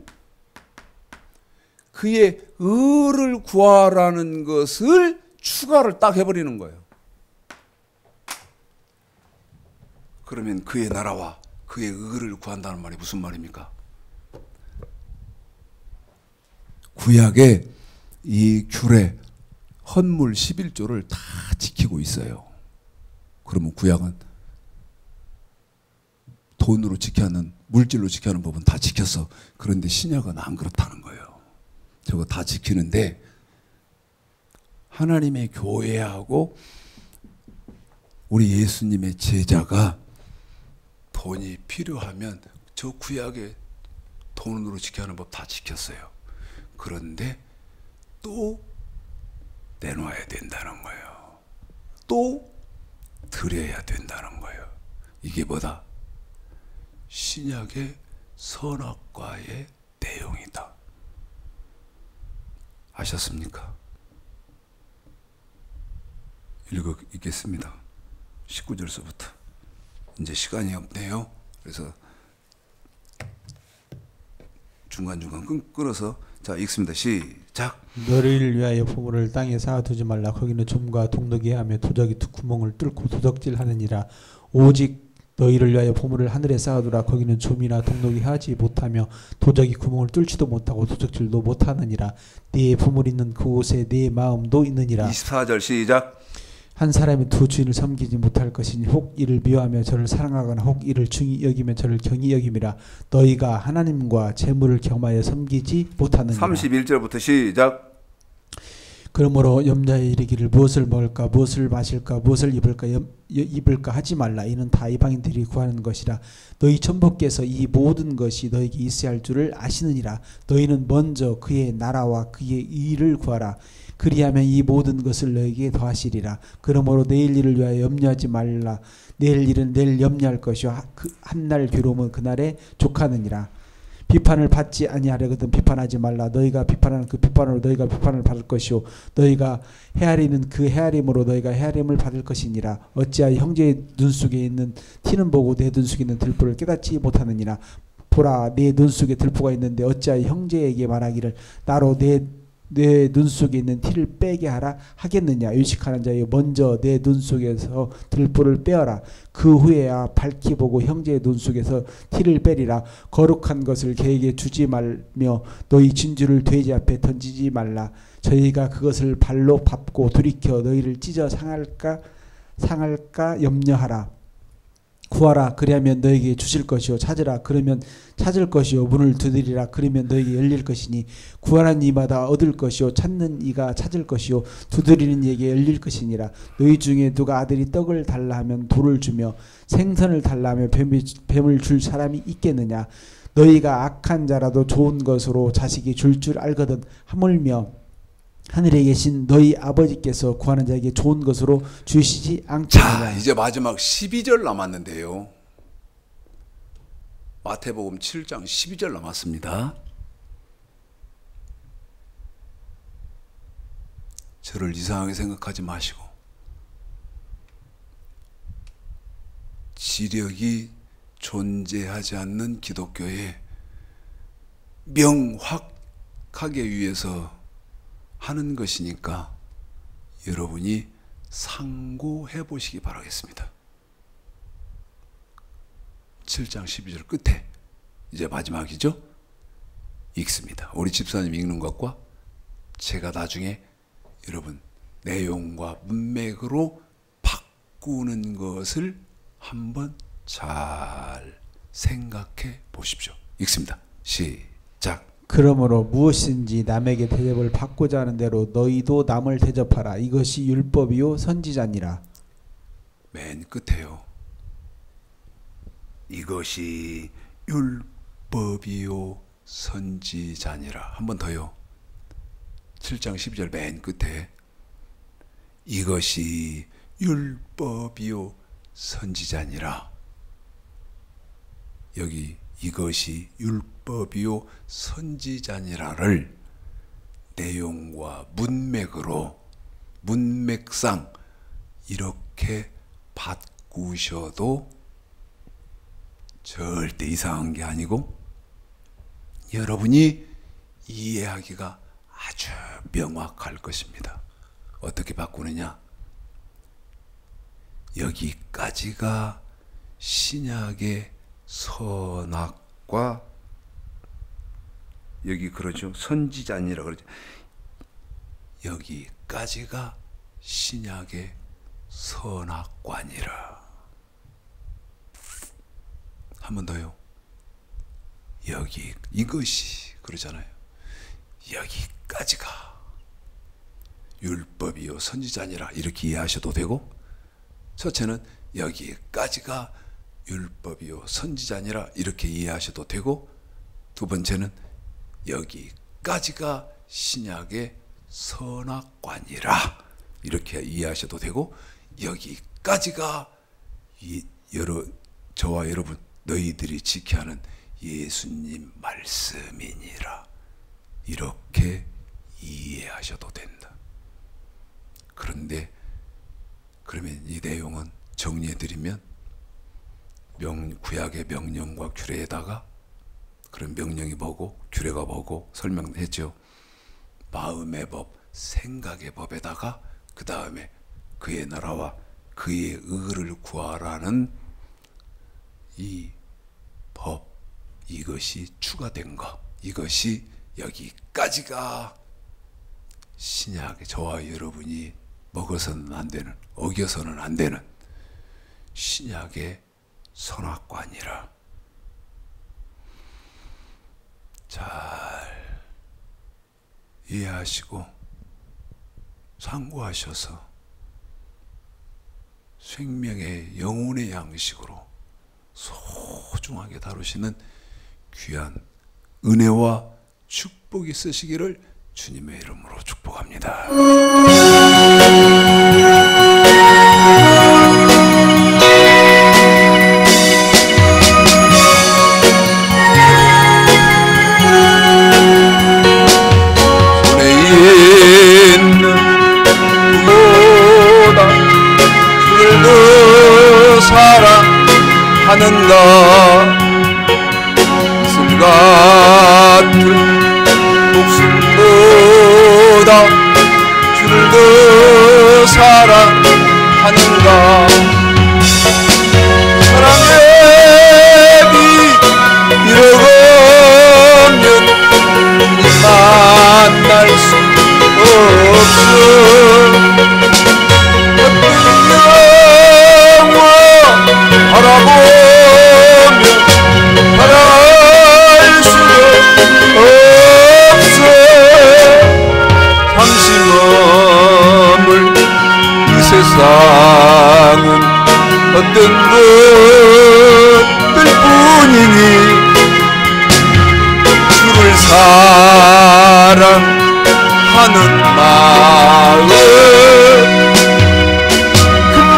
그의 의를 구하라는 것을 추가를 딱 해버리는 거예요. 그러면 그의 나라와 그의 의를 구한다는 말이 무슨 말입니까? 구약의 이 규례, 헌물 11조를 다 지키고 있어요. 그러면 구약은 돈으로 지켜야 하는, 물질로 지켜야 하는 법은 다 지켰어. 그런데 신약은 안 그렇다는 거예요. 저거 다 지키는데 하나님의 교회하고 우리 예수님의 제자가 돈이 필요하면 저 구약의 돈으로 지켜야 하는 법 다 지켰어요. 그런데 또 내놓아야 된다는 거예요. 또 드려야 된다는 거예요. 이게 뭐다? 신약의 선악과의 내용이다. 아셨습니까? 읽겠습니다. 19절서부터. 이제 시간이 없네요. 그래서 중간중간 끊어서 자 읽습니다. 시작. 너희를 위하여 포물을 땅에 쌓아두지 말라. 거기는 좀과 동덕이 하며 도적이 구멍을 뚫고 도적질하느니라. 오직 너희를 위하여 포물을 하늘에 쌓아두라. 거기는 좀이나 동덕이 하지 못하며 도적이 구멍을 뚫지도 못하고 도적질도 못하느니라. 네 포물 있는 그곳에 네 마음도 있느니라. 24절 시작. 한 사람이 두 주인을 섬기지 못할 것이니 혹 이를 미워하며 저를 사랑하거나 혹 이를 중히 여기며 저를 경히 여김이라. 너희가 하나님과 재물을 겸하여 섬기지 못하느니라. 31절부터 시작. 그러므로 염려에 이르기를 무엇을 먹을까 무엇을 마실까 무엇을 입을까 하지 말라. 이는 다 이방인들이 구하는 것이라. 너희 천부께서 이 모든 것이 너희에게 있어야 할 줄을 아시느니라. 너희는 먼저 그의 나라와 그의 의를 구하라. 그리하면 이 모든 것을 너에게 더하시리라. 그러므로 내일 일을 위하여 염려하지 말라. 내일 일은 내일 염려할 것이요 한날 괴로움은 그날에 족하느니라. 비판을 받지 아니하려거든 비판하지 말라. 너희가 비판하는 그 비판으로 너희가 비판을 받을 것이요 너희가 헤아리는 그 헤아림으로 너희가 헤아림을 받을 것이니라. 어찌하여 형제의 눈 속에 있는 티는 보고 내 눈 속에 있는 들보를 깨닫지 못하느니라. 보라, 내 눈 속에 들보가 있는데 어찌하여 형제에게 말하기를 나로 내 눈 속에 있는 티를 빼게 하라 하겠느냐. 유식하는 자여, 먼저 내 눈 속에서 들보를 빼어라. 그 후에야 밝히 보고 형제의 눈 속에서 티를 빼리라. 거룩한 것을 개에게 주지 말며 너희 진주를 돼지 앞에 던지지 말라. 저희가 그것을 발로 밟고 돌이켜 너희를 찢어 상할까 염려하라. 구하라, 그리하면 너에게 주실 것이요 찾으라, 그러면 찾을 것이요 문을 두드리라, 그러면 너에게 열릴 것이니 구하는 이마다 얻을 것이요 찾는 이가 찾을 것이요 두드리는 이에게 열릴 것이니라. 너희 중에 누가 아들이 떡을 달라 하면 돌을 주며 생선을 달라 하며 뱀을 줄 사람이 있겠느냐. 너희가 악한 자라도 좋은 것으로 자식이 줄 알거든 하물며 하늘에 계신 너희 아버지께서 구하는 자에게 좋은 것으로 주시지 않겠느냐. 자, 이제 마지막 12절 남았는데요. 마태복음 7장 12절 남았습니다. 저를 이상하게 생각하지 마시고 지력이 존재하지 않는 기독교에 명확하게 위해서 하는 것이니까 여러분이 상고해 보시기 바라겠습니다. 7장 12절 끝에 이제 마지막이죠. 읽습니다. 우리 집사님 읽는 것과 제가 나중에 여러분 내용과 문맥으로 바꾸는 것을 한번 잘 생각해 보십시오. 읽습니다. 시작. 그러므로 무엇인지 남에게 대접을 받고자 하는 대로 너희도 남을 대접하라. 이것이 율법이요 선지자니라. 맨 끝에요. 이것이 율법이요 선지자니라. 한 번 더요. 7장 12절 맨 끝에 이것이 율법이요 선지자니라. 여기 이것이 율법이요 선지자니라를 내용과 문맥상 이렇게 바꾸셔도 절대 이상한 게 아니고 여러분이 이해하기가 아주 명확할 것입니다. 어떻게 바꾸느냐? 여기까지가 신약의 선악과 여기 그러죠. 선지자니라 그러죠. 여기까지가 여기까지가 신약의 선악관이라. 한 번 더요. 여기 이것이 그러잖아요. 여기까지가 율법이요 선지자니라 이렇게 이해하셔도 되고, 첫째는 여기까지가 율법이요 선지자니라 이렇게 이해하셔도 되고, 두 번째는 여기까지가 신약의 선악관이라 이렇게 이해하셔도 되고, 여기까지가 저와 여러분 너희들이 지켜야 하는 예수님 말씀이니라 이렇게 이해하셔도 된다. 그런데 그러면 이 내용은 정리해드리면, 구약의 명령과 규례에다가, 그런 명령이 뭐고 규례가 뭐고 설명했죠. 마음의 법, 생각의 법에다가 그 다음에 그의 나라와 그의 의를 구하라는 이 법, 이것이 추가된 것, 이것이 여기까지가 신약의 저와 여러분이 먹어서는 안 되는, 어겨서는 안 되는 신약의 선악관이라. 잘 이해하시고 상고하셔서 생명의 영혼의 양식으로 소중하게 다루시는 귀한 은혜와 축복이 있으시기를 주님의 이름으로 축복합니다. 손에 있는 보다 주를 더 사랑하는가, 이슬 같은 목숨보다 주를 더 사랑하는가. 사랑의 비 잃어가면 주님 만날 수 없어. 어떤 영화 바라보면 바랄 수 없어. 당신 머물 이 세상은 어떤 것들 뿐이니, 주를 사랑하는 마음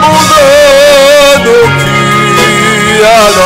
금보다도 귀하다.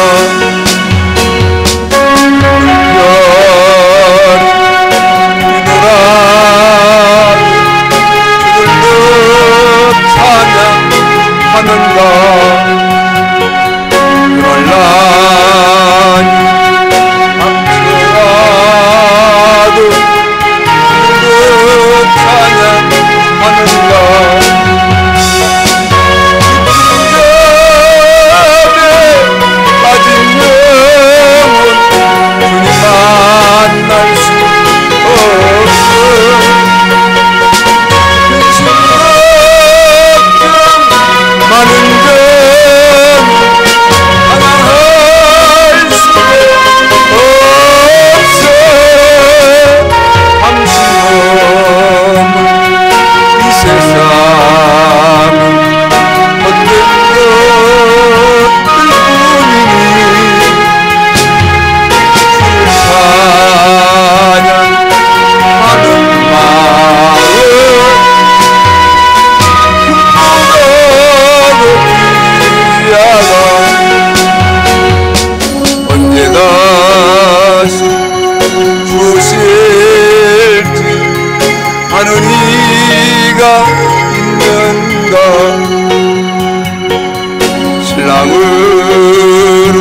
신랑으로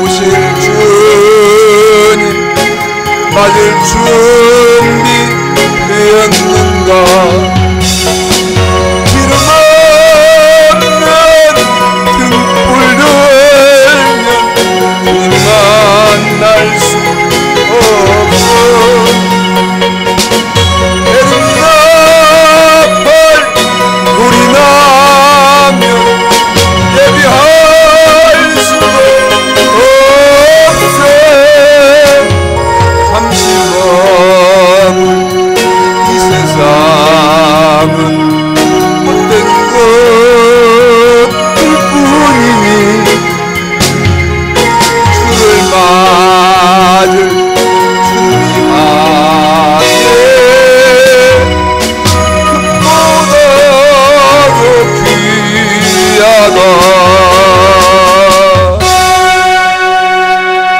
오실 주님 맞을 준비 되었는가.